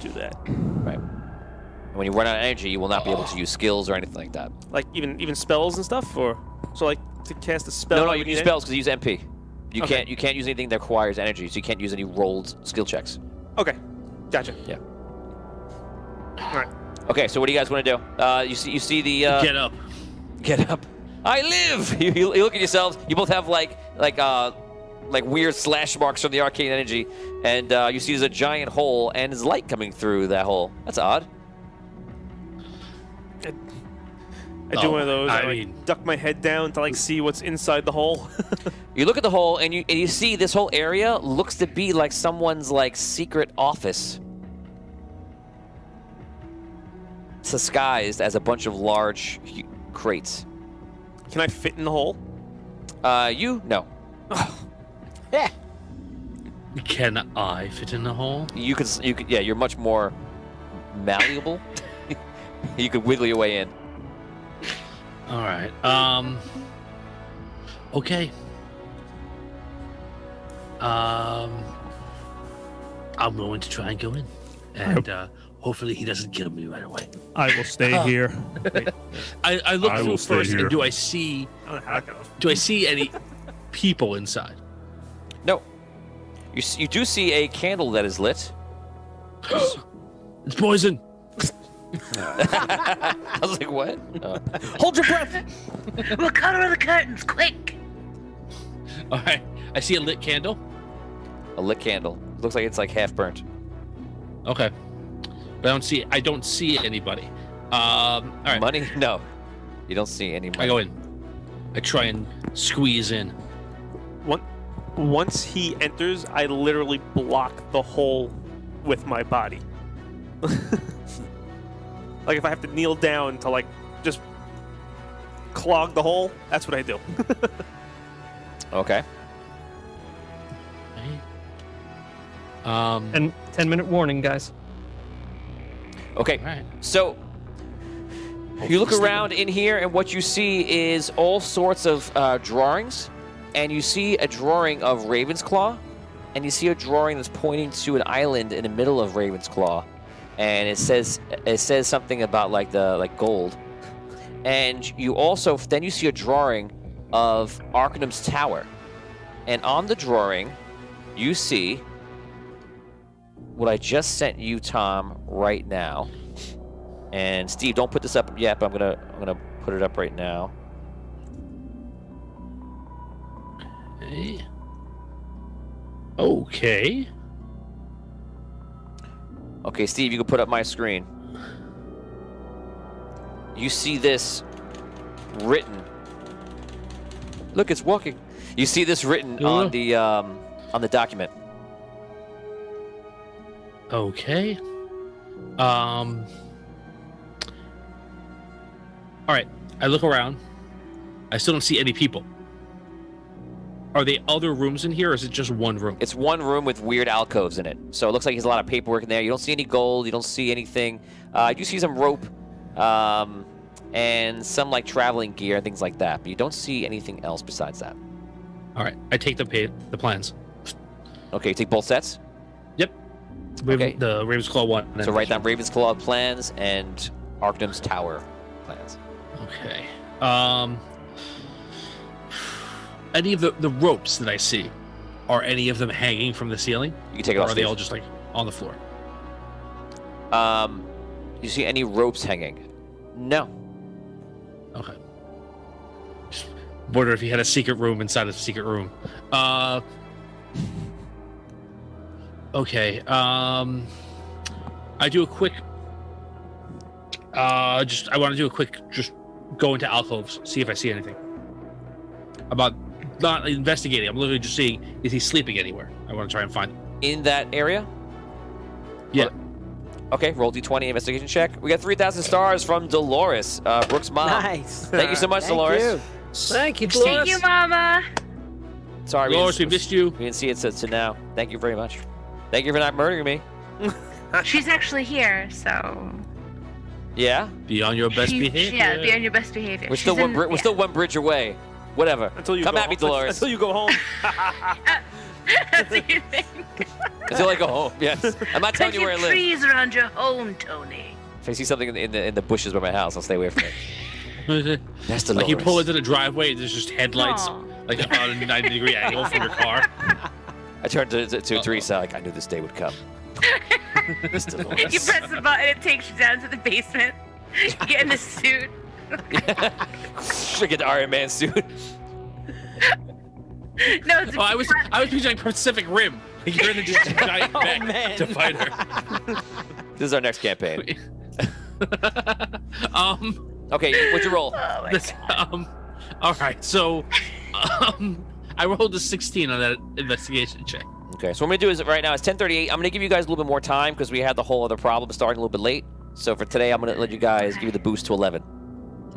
do that. Right. And when you run out of energy, you will not be able to use skills or anything like that. Like even spells and stuff, or so like to cast a spell. No, I you would can use need spells because you use MP. You Okay. can't use anything that requires energy, so you can't use any rolled skill checks. Okay, gotcha. Yeah. All right. Okay, so what do you guys want to do? You see the Get up. get up. I live. You look at yourselves. You both have like weird slash marks from the arcane energy, and you see there's a giant hole and there's light coming through that hole. That's odd. I do one of those. I I mean- duck my head down to like see what's inside the hole. You look at the hole and you see this whole area looks to be like someone's like secret office. It's disguised as a bunch of large crates. Can I fit in the hole? You? No. Can I fit in the hole? You could, yeah, you're much more malleable. You could wiggle your way in. All right. Okay. I'm going to try and go in, and hopefully he doesn't kill me right away. I will stay here. I look I through will stay first, here. and do I see any people inside? No. You do see a candle that is lit. It's poison. I was like, what? Hold your breath. What color are the curtains? Quick! All right. I see a lit candle. A lit candle. Looks like it's like half burnt. Okay. But I don't see anybody. All right. Money? No. You don't see any money. I go in. I try and squeeze in. Once he enters, I literally block the hole with my body. Like if I have to kneel down to like just clog the hole, that's what I do. Okay. And 10-minute warning, guys. Okay. All right. So you look around in here, and what you see is all sorts of drawings, and you see a drawing of Ravensclaw, and you see a drawing that's pointing to an island in the middle of Ravensclaw, and it says something about like gold, and you also then you see a drawing of Arcane's Tower, and on the drawing you see what I just sent you, Tom, right now. And Steve, don't put this up yet, but I'm gonna put it up right now. Hey. Okay. Okay, Steve, you can put up my screen. You see this written. Look, it's walking. You see this written on the document. Okay. All right. I look around. I still don't see any people. Are there other rooms in here, or is it just one room? It's one room with weird alcoves in it. So it looks like there's a lot of paperwork in there. You don't see any gold. You don't see anything. You see some rope and some like traveling gear and things like that. But you don't see anything else besides that. All right. I take the plans. Okay, you take both sets. Yep. Okay. The Ravensclaw one. So write down Ravensclaw plans and Arcane's Tower plans. Okay. Any of the ropes that I see, are any of them hanging from the ceiling? You can take it Or off. are they Steve. all just like on the floor? You see any ropes hanging? No. Okay. Just wonder if he had a secret room inside of a secret room. Okay. I do a quick. I want to do a quick. Just go into alcoves, see if I see anything. about not investigating. I'm literally just seeing, is he sleeping anywhere? I want to try and find him. In that area? Yeah. Okay, roll d20 investigation check. We got 3,000 stars from Dolores, Brooke's mom. Nice. Thank you so much, Thank Dolores. you. Thank you, Thank Dolores. you, Mama. Sorry, Dolores, we missed you. We didn't see it to now. Thank you very much. Thank you for not murdering me. She's actually here, so. Yeah? Be on your best behavior. Yeah, be on your best behavior. We're She's still in- we're still one bridge away. Whatever. Until you Come go at me, home. Dolores. Until you go home. That's what you think. Until I go home. Yes. I'm not telling Put you where I your live. trees around your home, Tony. If I see something in the bushes by my house, I'll stay away from it. That's Dolores. Like you pull into the driveway, there's just headlights, Aw. like on a 90-degree angle from your car. I turned to Teresa like I knew this day would come. It's Dolores. You press the button, it takes you down to the basement. You get in the suit. Get the Iron Man suit. No, it's Oh, I was picturing Pacific Rim. Like, you're in a just giant mech man. to fight her. This is our next campaign. Okay, what'd you roll? Oh my This, God. all right, so I rolled a 16 on that investigation check. Okay, so what I'm gonna do is right now it's 10:38. I'm gonna give you guys a little bit more time because we had the whole other problem starting a little bit late. So for today, I'm gonna let you guys give you the boost to 11.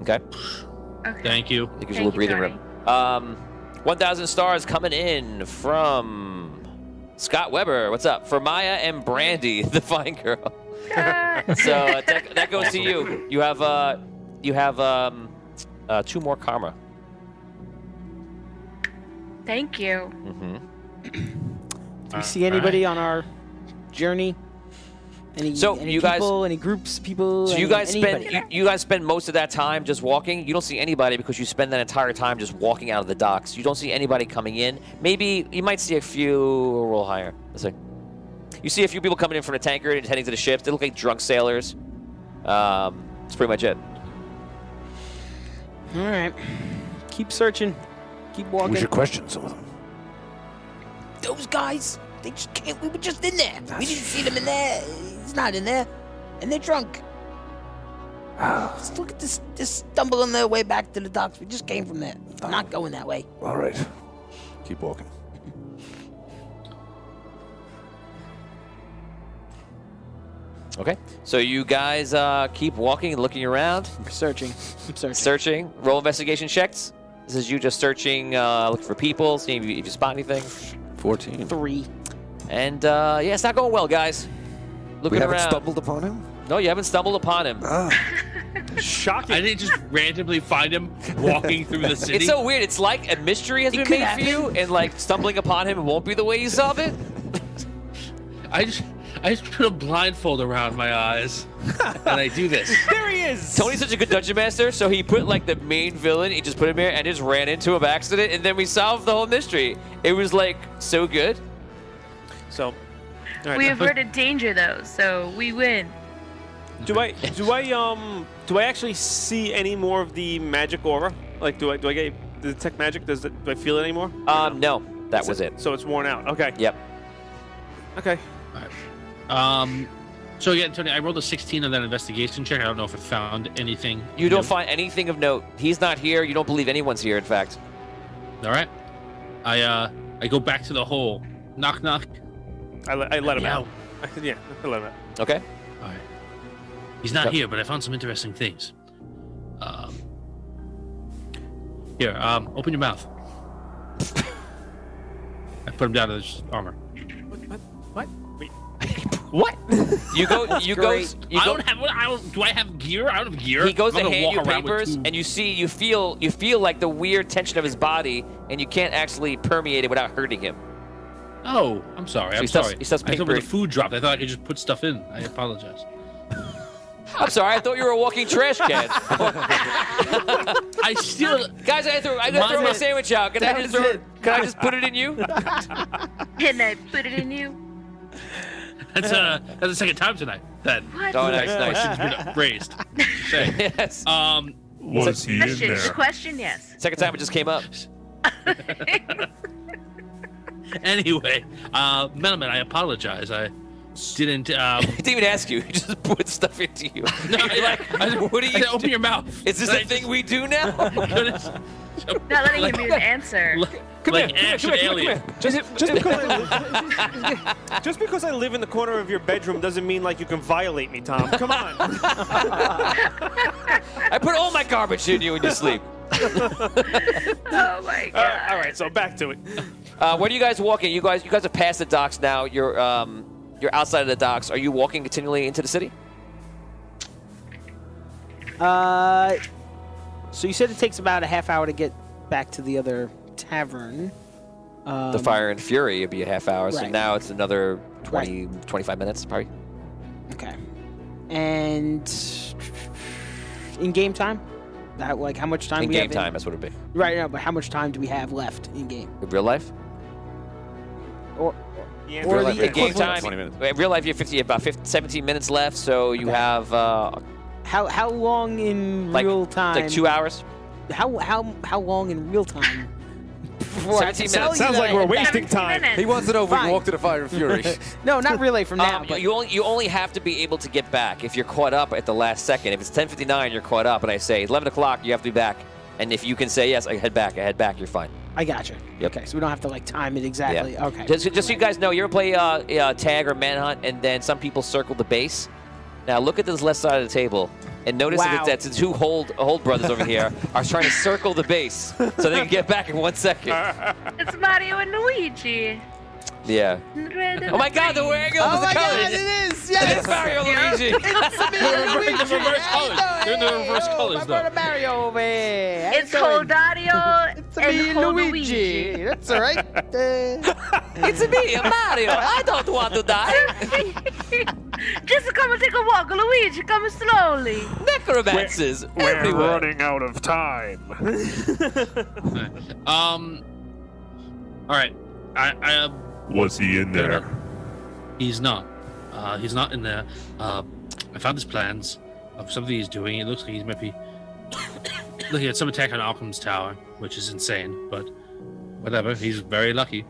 Okay, Okay. Thank you. it gives you a little breathing room. 1,000 stars coming in from Scott Weber. What's up? For Maya and Brandy, the fine girl. So that goes to you. You have 2 more karma. Thank you. Mm-hmm. Do you see anybody on our journey? Any, So, any you guys- people, any groups, people? So any, you guys anybody? spend you guys spend most of that time just walking. You don't see anybody because you spend that entire time just walking out of the docks. You don't see anybody coming in. Maybe you might see a few. Roll higher. Let's see. You see a few people coming in from the tanker and heading to the ships. They look like drunk sailors. That's pretty much it. All right. Keep searching. Keep walking. We should question some of them. Those guys, they just can't. We were just in there. We didn't see them in there. He's not in there. And they're drunk. Just look at this. Just stumbling their way back to the docks. We just came from there. I'm not going that way. All right. Keep walking. Okay. So you guys keep walking and looking around, I'm searching. I'm searching. searching. Roll investigation checks. This is you just searching, looking for people, seeing if you spot anything. 14. 3. And yeah, it's not going well, guys. Looking We haven't around. stumbled upon him? No, you haven't stumbled upon him. Shocking. I didn't just randomly find him walking through the city. It's so weird. It's like a mystery has been could made for you, and like stumbling upon him won't be the way you solve it. I just put a blindfold around my eyes, and I do this. There he is. Tony's such a good dungeon master, so he put like the main villain. He just put him here and just ran into him by accident, and then we solved the whole mystery. It was like so good. So, all right, We now, averted danger though, so we win. do I actually see any more of the magic aura? Like, do I get the detect magic? Do I feel it anymore? No, that was it. So it's worn out. Okay. Yep. Okay. So again, Tony, I rolled a 16 on that investigation check. I don't know if it found anything. You don't new. find anything of note. He's not here. You don't believe anyone's here, in fact. All right. I go back to the hole. Knock knock. I let him Yeah. out. Yeah, I let him out. Okay. All right. He's not Yep. here, but I found some interesting things. Here, open your mouth. I put him down to his armor. What? Wait. What? You go. You go. great. You I go. don't have. Do I have gear? I don't have gear. He goes I'm to gonna hand walk you around with papers, two- and you feel like the weird tension of his body, and you can't actually permeate it without hurting him. Oh, I'm sorry. So I'm he stuffs- sorry. he stuffs I thought paper- when the food dropped, I thought I could just put stuff in. I apologize. I'm sorry. I thought you were a walking trash can. I still. Guys, I gotta throw my Mama- sandwich out. Can I just put it in you? Can I put it in you? That's the second time tonight. Then. What? Oh, nice, nice. Question's been raised. Say. Yes. Was he in Question. The there? question, yes. Second time it just came up. Anyway, Metalman, I apologize. didn't. He didn't even ask you. He just put stuff into you. No, What are you? Open your mouth. Is this a thing we do now? Not letting him even answer. Come Like here, Ash come and here, come here, Alien. come here. Just because I live in the corner of your bedroom doesn't mean like you can violate me, Tom. Come on. I put all my garbage in you when you sleep. Oh my god. All right, so back to it. Where are you guys walking? You guys have passed the docks now. You're outside of the docks. Are you walking continually into the city? So you said it takes about a half hour to get back to the other tavern. The Fire and Fury would be a half hour, so right. now it's another 20, 25 minutes probably. Okay. And in game time? Like how much time In we game have time, that's what it'd be. Right now, but how much time do we have left in game? In real life? Or Yeah, or real life, the yeah, Game equivalent? time. 20 minutes. In real life, you have 17 minutes left, so you Okay. have How long in like real time? like 2 hours. How long in real time? Before I can 17 tell minutes. you Sounds that like I we're had back- wasting 17 time. minutes. He wants to know if we Fine. can walk to the Fire and Fury. No, not really from now. but You only have to be able to get back if you're caught up at the last second. If it's 10:59, you're caught up, and I say 11 o'clock, you have to be back. And if you can say yes, I head back, you're fine. I gotcha. Yep. Okay, so we don't have to like time it exactly. Yeah. Okay. Just so you guys know, you ever play tag or manhunt, and then some people circle the base. Now look at this left side of the table, and notice Wow. that the two hold brothers over here are trying to circle the base so they can get back in 1 second. It's Mario and Luigi. Yeah. Oh my God, they're wearing Oh up my the God, colors. it is! It's Yes! Mario and Luigi. The reverse colors. They're in the reverse colors, my though. brother Mario over here. How It's you doing? called Dario It's and me, Luigi. That's all right. It's me, Mario. I don't want to die. Just come and take a walk, Luigi. Come slowly. Necromancers We're everywhere. running out of time. All right. I Was he in there? He's not. He's not in there. I found his plans of something he's doing. It looks like he might be looking at some attack on Occam's Tower, which is insane, but whatever. He's very lucky.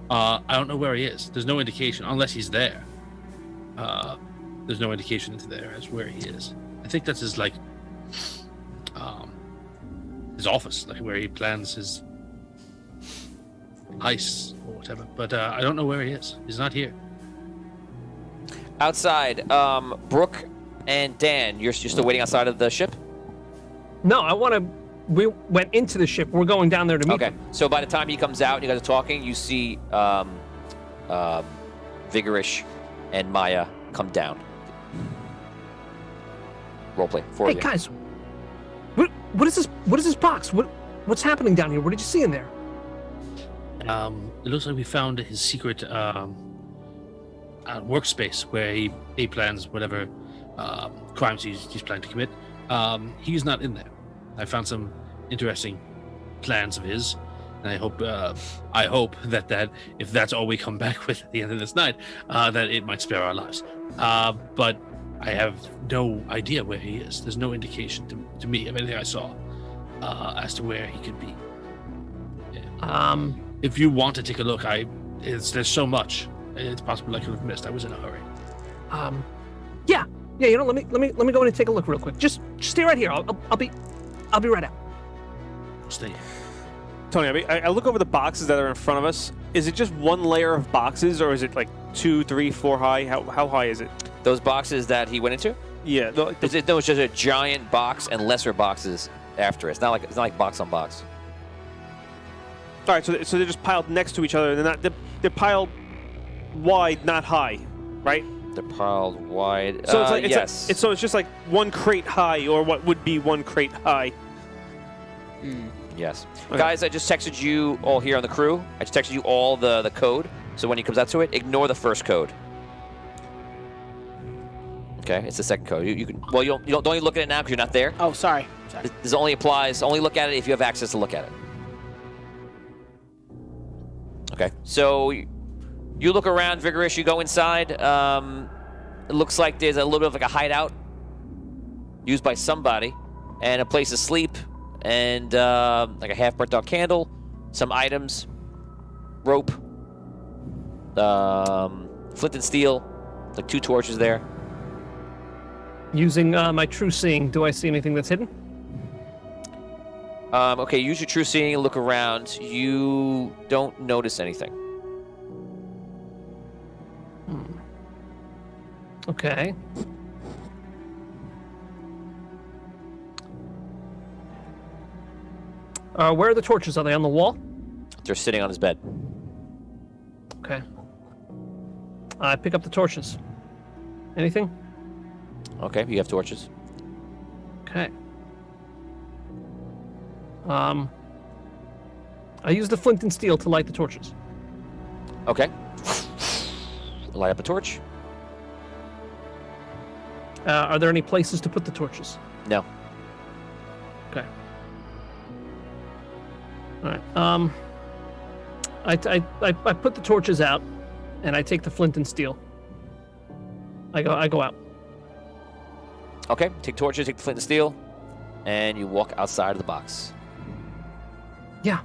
I don't know where he is. There's no indication, unless he's there. There's no indication into there as where he is. I think that's his his office, like where he plans his heists or whatever. But I don't know where he is. He's not here. Outside, Brooke and Dan, you're still waiting outside of the ship? No, we went into the ship. We're going down there to meet Okay, them. so by the time he comes out and you guys are talking, you see Vigorish and Maya come down. Roleplay, four Hey of you. guys, what is this? What is this box? What's happening down here? What did you see in there? It looks like we found his secret workspace where he plans whatever crimes he's planning to commit. He's not in there. I found some interesting plans of his, and I hope that if that's all we come back with at the end of this night, that it might spare our lives. But I have no idea where he is. There's no indication to me of anything I saw as to where he could be. If you want to take a look, there's so much. It's possible I could have missed. I was in a hurry. Yeah. You know, let me go in and take a look real quick. Just stay right here. I'll be right out. Stay here. Tony, I look over the boxes that are in front of us. Is it just one layer of boxes, or is it like 2, 3, 4 high? How high is it? Those boxes that he went into? Yeah. It's just a giant box and lesser boxes after it. It's not like box on box. All right, so they're just piled next to each other. They're piled wide, not high, right? They're piled wide. So it's like yes. it's just like one crate high, or what would be one crate high. Yes. Okay. Guys, I just texted you all here on the crew. I just texted you all the code. So when he comes out to it, ignore the first code. Okay, it's the second code. You can. Well, you don't only look at it now because you're not there. Oh, sorry. This only applies. Only look at it if you have access to look at it. Okay. So you look around, Vigorish. You go inside. It looks like there's a little bit of like a hideout used by somebody, and a place to sleep, and like a half burnt out candle, some items, rope, flint and steel, Like 2 torches there. Using my true seeing, do I see anything that's hidden? Okay, use your true seeing and look around. You don't notice anything. Okay. Where are the torches? Are they on the wall? They're sitting on his bed. Okay. I pick up the torches. Anything? Okay, you have torches. Okay. I use the flint and steel to light the torches. Okay. Light up a torch. Are there any places to put the torches? No. Okay. All right. I put the torches out, and I take the flint and steel. I go out. Okay, take torches, take the flint and steel, and you walk outside of the box. Yeah.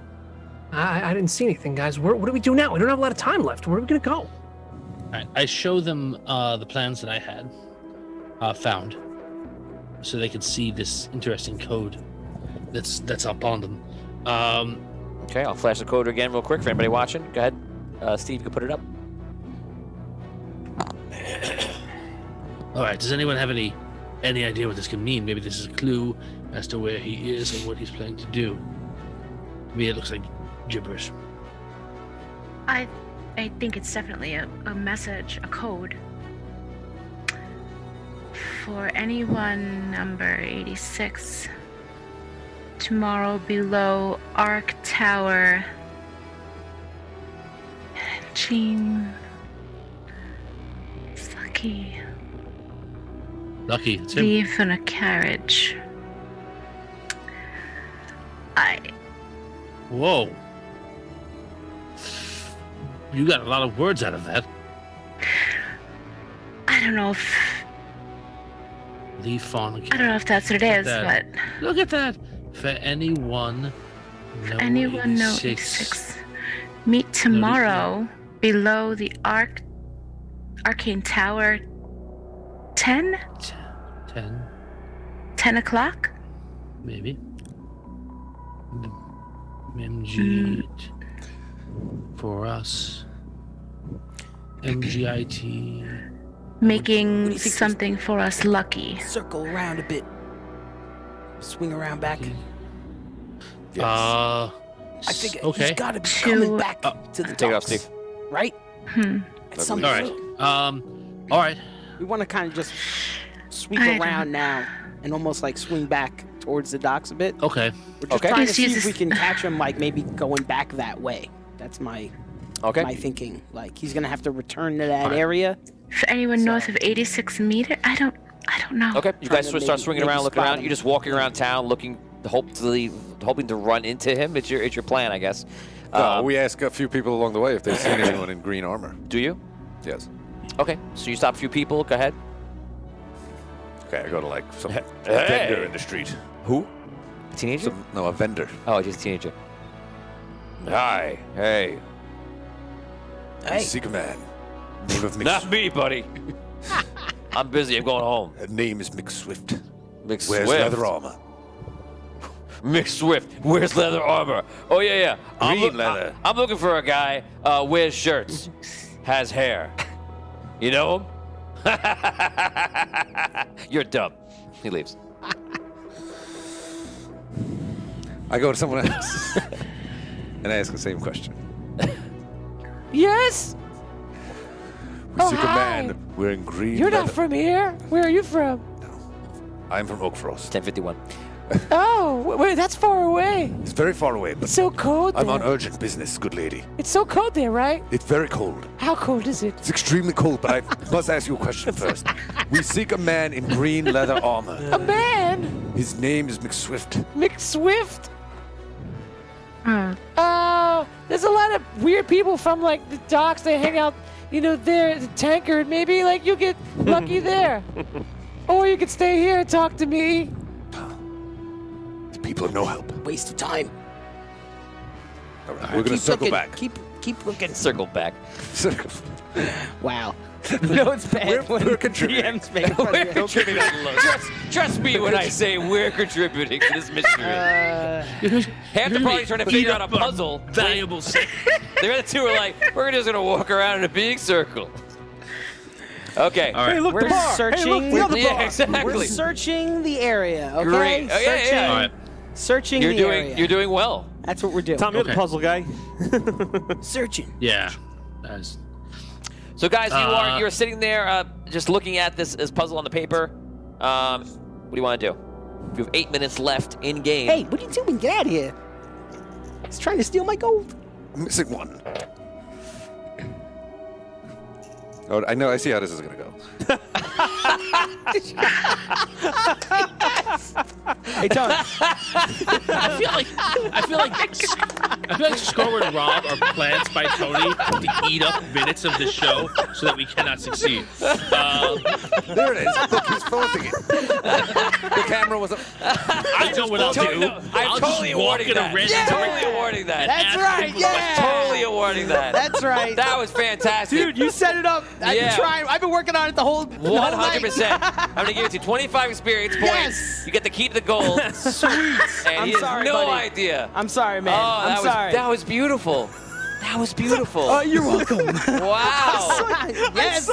I didn't see anything, guys. What do we do now? We don't have a lot of time left. Where are we gonna go? All right, I show them the plans that I had found, so they could see this interesting code that's up on them. Okay, I'll flash the code again real quick for anybody watching. Go ahead. Steve, you can put it up. All right, does anyone have any idea what this can mean? Maybe this is a clue as to where he is and what he's planning to do. To me, it looks like gibberish. I think it's definitely a message, a code. For anyone number 86, tomorrow below Arc Tower. Jean. It's lucky. Lucky, it's him. Leave in a carriage. Whoa. You got a lot of words out of that. I don't know if Leave fawn. I don't know if that's what it is, but look at that. For anyone, anyone know 86. Meet tomorrow below the Arcane Tower. 10 o'clock? Maybe. MG for us. MGIT. Making something for us lucky. Circle around a bit. Swing around back. Yes. I think okay. he's got to be coming back to the Take it off, docks, Steve. right? At some All right. point. All right. We want to kind of just sweep I around don't- now and almost like swing back towards the docks a bit. Okay. We're just Okay. trying to Just see use if we this- can catch him, like maybe going back that way. That's my Okay. thinking. Like he's gonna have to return to that Fine. area. For anyone north of 86 meter, I don't know. Okay, you guys Trying to start swinging maybe around, looking spot around. him. You're just walking around town, hoping to run into him. It's your plan, I guess. No, we ask a few people along the way if they've seen anyone in green armor. Do you? Yes. Okay, so you stop a few people. Go ahead. Okay, I go to like some Hey. vendor in the street. Who? A teenager? A vendor. Oh, just a teenager. Hi. Hey. Hey, Seek a man. Name of Not me, buddy. I'm busy. I'm going home. Name is McSwift. Mick Wears Swift. leather armor. Mick Swift. Where's leather armor? Oh, yeah. Green leather. I'm looking for a guy, wears shirts, has hair. You know him? You're dumb. He leaves. I go to someone else and ask the same question. Yes? We seek hi. a man wearing green You're leather. not from here. Where are you from? I'm from Oakfrost. 10:51. Oh, wait, that's far away. It's very far away, but It's so cold there. I'm on urgent business, good lady. It's so cold there, right? It's very cold. How cold is it? It's extremely cold, but I must ask you a question first. We seek a man in green leather armor. A man? His name is McSwift. McSwift? Oh, There's a lot of weird people from like the docks. They hang out, there at the tankard. Maybe like you get lucky there. Or you could stay here and talk to me. These people are no help. waste of time. All right, we're going to Keep circle looking. back. Keep looking. Circle back. Wow. No, it's bad when we're contributing. DMs make fun of you. Trust me when I say we're contributing to this mystery. Half the party's trying to figure out a puzzle. Valuable set. The other two are like, we're just gonna walk around in a big circle. Okay. All right. Hey, look, We're the bar. searching. Hey, look, the other Yeah, bar. exactly. We're searching the area. Okay. Great. Oh, yeah, Searching, yeah. All right. searching You're the doing area. you're doing well. That's what we're doing. Tom, you're the Okay. puzzle guy. Searching. Yeah. That's- So guys, you're sitting there just looking at this puzzle on the paper. What do you want to do? You have 8 minutes left in game. Hey, what are you doing? Get out of here. He's trying to steal my gold. I'm missing one. Oh, I know. I see how this is gonna go. Hey, Tony. I feel like Score and Rob are plants by Tony to eat up minutes of the show so that we cannot succeed. There it is. Look, he's flaunting it. The camera was up. I know what I'll do. I'm I'll totally just walk awarding in a that. random Totally awarding that. That's right. Yeah. Totally awarding that. That's right. That was fantastic. Dude, you set it up. I've Yeah. been trying. I've been working on it the whole night. 100%. I'm gonna give it to you 25 experience points. Yes. You get to keep the gold. Sweet. And I'm he has sorry, no buddy. idea. I'm sorry, man. Oh, I'm sorry. that was beautiful. That was beautiful. Oh, you're welcome. Wow. Yes.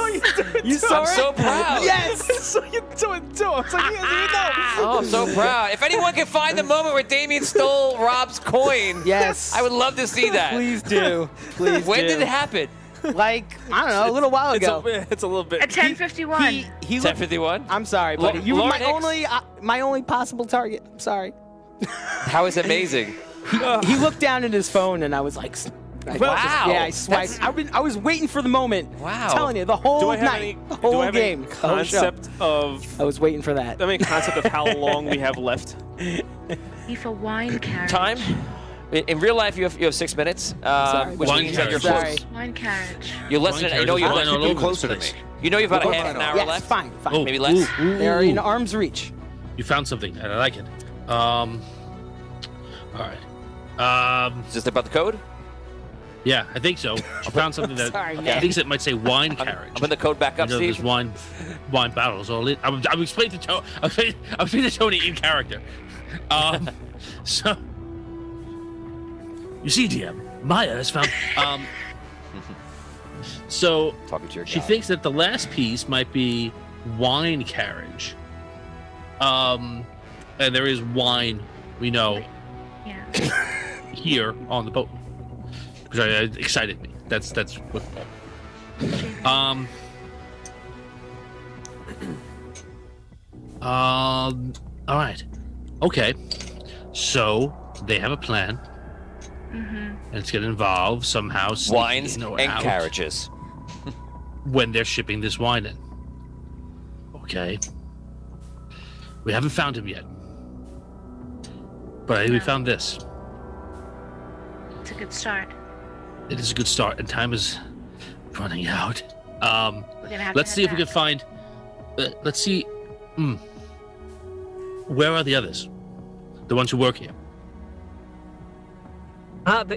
You saw I'm it? so proud. Yes. So you do it too. I was like, he doesn't even know. Oh, I'm so proud. If anyone can find the moment where Damien stole Rob's coin, Yes. I would love to see that. Please do. Please When do. did it happen? Like, I don't know, a little while ago. It's a little bit. At 10:51. He looked, 10:51. I'm sorry, buddy. You were Lauren my only possible target. I'm sorry. That was amazing. He looked down at his phone, and I was like, Wow. Yeah, I swiped. I was waiting for the moment. Wow. I'm telling you, the whole Do I have night, any? the whole do I have game, any the whole show. concept of? I was waiting for that. I mean, concept of how long we have left. Beef a wine carriage. Time? In real life, you have 6 minutes, Sorry. which Wine means that you're carriage. close. Wine carriage. You're less than. You know you've Wine got. all over closer the to place. me. You know you've got We're a half both an hour Yes, left. fine. Oh, Maybe less. They're in arm's reach. You found something, and I like it. All right. Is this about the code? Yeah, I think so. She found something that Sorry, I man. think it might say wine carriage. I'm in the code back up, You know, there's Steve. wine battles. All it. I'm explaining to Tony. I'm explaining to Tony in character. So you see, DM Maya has found. So Talking to your she guy. thinks that the last piece might be wine carriage. And there is wine, we know, Yeah. here on the boat, which excited me. That's what. All right. Okay. So they have a plan, and it's going to involve somehow sneaking Wines in or and out carriages. when they're shipping this wine in. Okay. We haven't found him yet, but I think we found this. It's a good start. It is a good start, and time is running out. We're gonna have Let's to see if head we can find. Let's see. Where are the others? The ones who work here.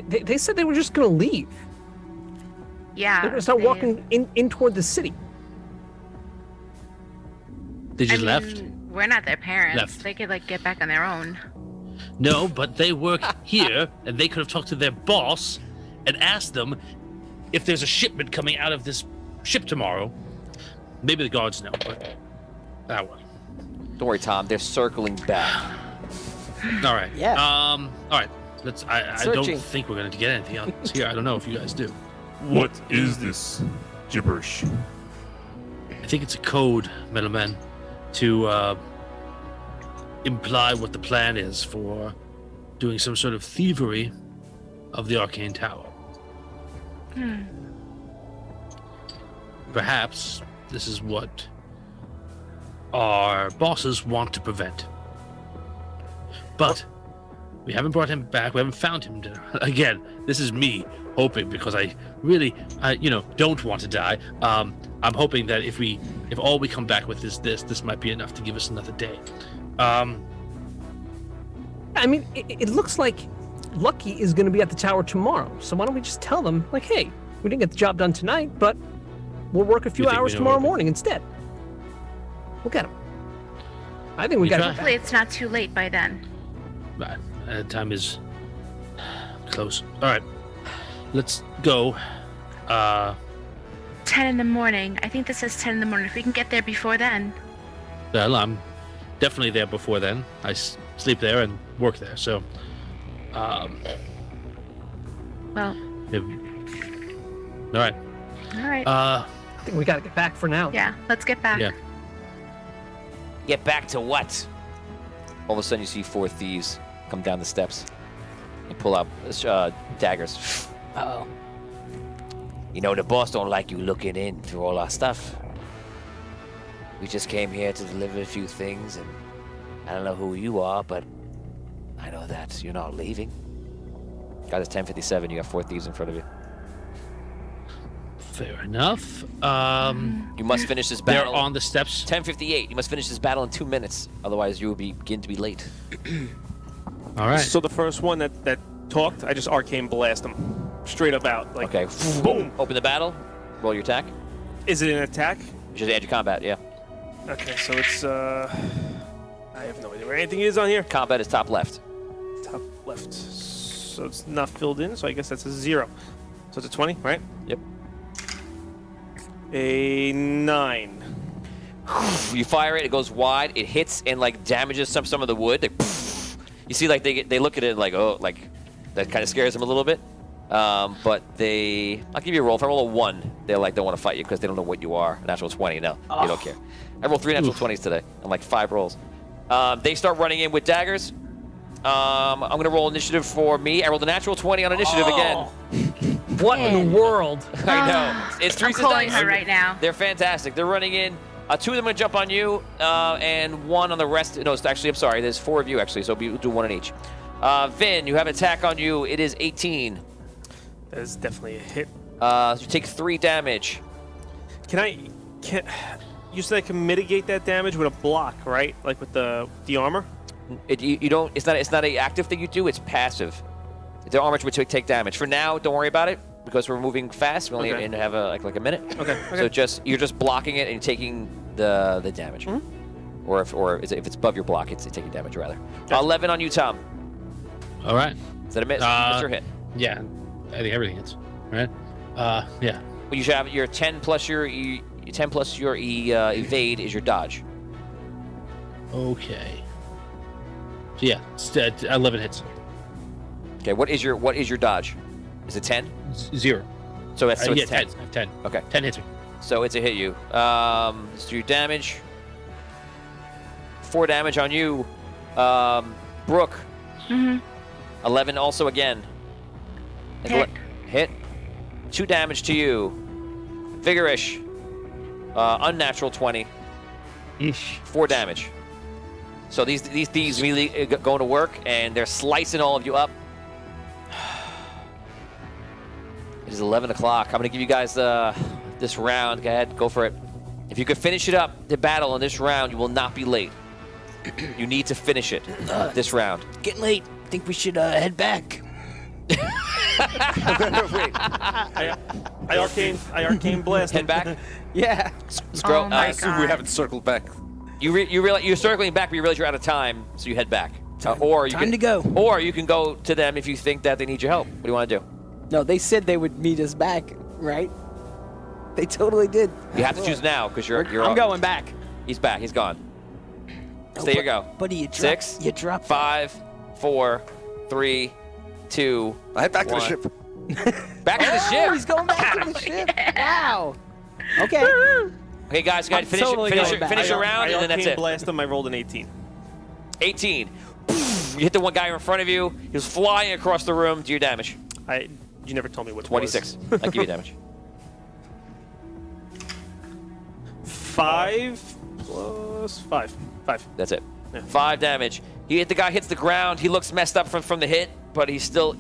They said they were just going to leave. Yeah. They're going to start they- walking in toward the city. They I just mean, left. We're not their parents. Left. They could get back on their own. No, but they work here, and they could have talked to their boss and asked them if there's a shipment coming out of this ship tomorrow. Maybe the guards know, but that one. Don't worry, Tom. They're circling back. All right. Yeah. All right. Let's. I don't Searching. think we're gonna get anything else here. I don't know if you guys do. What is this gibberish? I think it's a code, middleman, to imply what the plan is for doing some sort of thievery of the Arcane Tower. Perhaps this is what our bosses want to prevent. But we haven't brought him back. We haven't found him. Again, this is me hoping, because I really, don't want to die. I'm hoping that if all we come back with is this might be enough to give us another day. I mean, it looks like Lucky is going to be at the tower tomorrow. So why don't we just tell them, like, hey, we didn't get the job done tonight, but We'll work a few You think we hours know tomorrow what- morning instead. We'll get him. I think we We got try. him. Hopefully it's not too late by then. Time is close. All right, let's go. 10 in the morning. I think this says 10 in the morning. If we can get there before then. Well, I'm definitely there before then. I sleep there and work there, so. Well, All right. all right. I think we got to get back for now. Yeah, let's get back. Yeah. Get back to what? All of a sudden, you see 4 thieves come down the steps and pull out daggers. Uh-oh. You know, the boss don't like you looking in through all our stuff. We just came here to deliver a few things, and I don't know who you are, but I know that you're not leaving. Guys, it's 10:57. You got 4 thieves in front of you. Fair enough. You must finish this They're battle. on the steps. 10:58. You must finish this battle in 2 minutes, otherwise you will begin to be late. All right. So the first one that talked, I just arcane blast him straight up out. Like, Okay. boom. Open the battle. Roll your attack. Is it an attack? Just add your combat. Yeah. Okay, so it's I have no idea where anything is on here. Combat is top left. Top left. So it's not filled in, so I guess that's a 0. So it's a 20, right? Yep. A 9. You fire it. It goes wide. It hits and like damages some of the wood. You see, like they look at it like, oh, like that kind of scares them a little bit. But I'll give you a roll. If I roll a 1, they don't want to fight you because they don't know what you are. Natural 20. No, you don't care. I rolled 3 natural 20s today. I'm like 5 rolls. They start running in with daggers. I'm gonna roll initiative for me. I rolled a natural 20 on initiative again. What in the world? I know. It's I'm Teresa's calling dice. her right now. They're fantastic. They're running in. 2 of them are gonna jump on you, and 1 on the rest. No, it's actually, I'm sorry. There's 4 of you actually, so we'll do 1 on each. Vin, you have an attack on you. It is 18. That is definitely a hit. You take 3 damage. Can you said I can mitigate that damage with a block, right? Like with the armor? You don't. It's not an active thing you do. It's passive. The armor would take damage. For now, don't worry about it because we're moving fast. We only Okay. have a minute. Okay. So you're just blocking it and you're taking the damage. Or if it's above your block, it's taking damage rather. 11 on you, Tom. All right. Is that a miss? Miss or hit? Yeah. I think everything hits. Right. Yeah. Well, you should have your 10 plus your evade is your dodge. Okay. So yeah, 11 hits. Okay. What is your dodge? Is it 10? 0. So it's yeah, 10. 10. Okay. 10 hits me. So it's a hit you. Let's do damage. 4 damage on you, Brooke. 11 also again. Hit. Hit. 2 damage to you. Vigorish. Unnatural 20. Ish. 4 damage. So these thieves immediately go to work, and they're slicing all of you up. It is 11 o'clock. I'm going to give you guys this round. Go ahead, go for it. If you could finish it up, the battle in this round, you will not be late. You need to finish it this round. Getting late. Think we should head back. Wait, I arcane blast head him. Uh, back. Yeah. Scroll. Oh my I assume we God. haven't circled back. You realize you're circling back, but you realize you're out of time, so you head back. Or you Time can to go. Or you can go to them if you think that they need your help. What do you want to do? No, they said they would meet us back, right? They totally did. You have to choose now because you're. I'm going back. He's back. He's gone. Stay your go. Buddy, you drop. 6. You drop. 5, 4, 3, 2. I head back to the 1. ship. Back to the Oh, ship. he's going back to the ship. Wow. Okay. Okay, guys, I'm finish totally finish, going back. finish your round, I and then that's arcane it. blast him. I rolled an 18. 18. You hit the one guy in front of you. He was flying across the room. Do your damage. You never told me what it 26. was. I give you damage. 5 plus 5. 5. That's it. Yeah. 5 damage. The guy hits the ground. He looks messed up from the hit, but he's still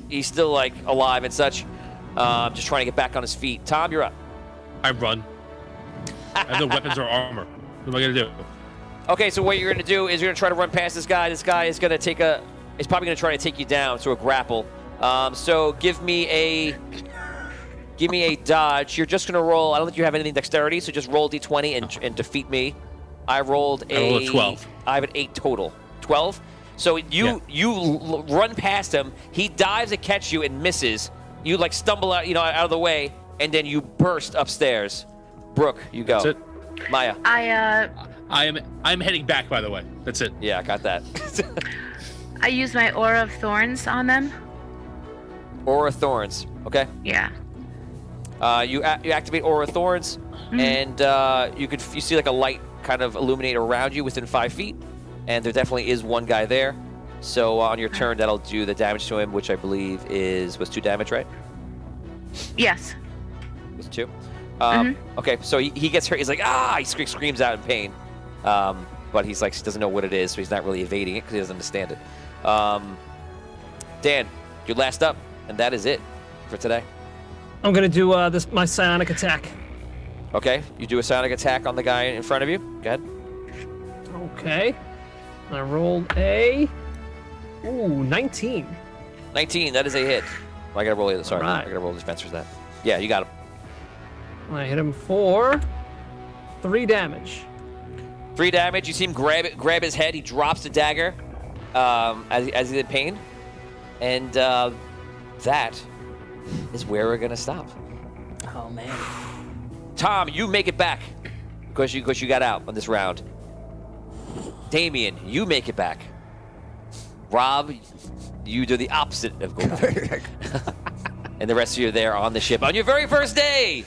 like alive and such. Just trying to get back on his feet. Tom, you're up. I run. I have no weapons or armor. What am I gonna do? Okay, so what you're gonna do is you're gonna try to run past this guy. This guy is gonna is probably gonna try to take you down, so a grapple. So give me a Give me a dodge. You're just gonna roll. I don't think you have anything dexterity, so just roll d20 and defeat me. I rolled a 12. I have an 8 total. 12. So you run past him. He dives to catch you and misses. You like stumble out, out of the way, and then you burst upstairs. Brooke, you go. That's it. Maya. I'm heading back, by the way. That's it. Yeah, I got that. I use my Aura of Thorns on them. Aura Thorns. Okay. Yeah. You activate Aura Thorns, and you see like a light kind of illuminate around you within 5 feet, and there definitely is one guy there. So on your turn, that'll do the damage to him, which I believe was 2 damage, right? Yes. It was 2. Okay, so he gets hurt. He's like, he screams out in pain, but he's like, he doesn't know what it is, so he's not really evading it because he doesn't understand it. Dan, you're last up, and that is it for today. I'm gonna do my psionic attack. Okay, you do a psionic attack on the guy in front of you. Go ahead. Okay. I rolled a 19. 19, that is a hit. Well, I gotta roll it. Sorry, Right. I gotta roll defense for that. Yeah, you got him. I hit him for 3 damage. 3 damage. You see him grab his head. He drops the dagger as he's in pain, and that is where we're gonna stop. Oh man. Tom, you make it back because you got out on this round. Damien, you make it back. Rob, you do the opposite of go back. And the rest of you are there on the ship on your very first day.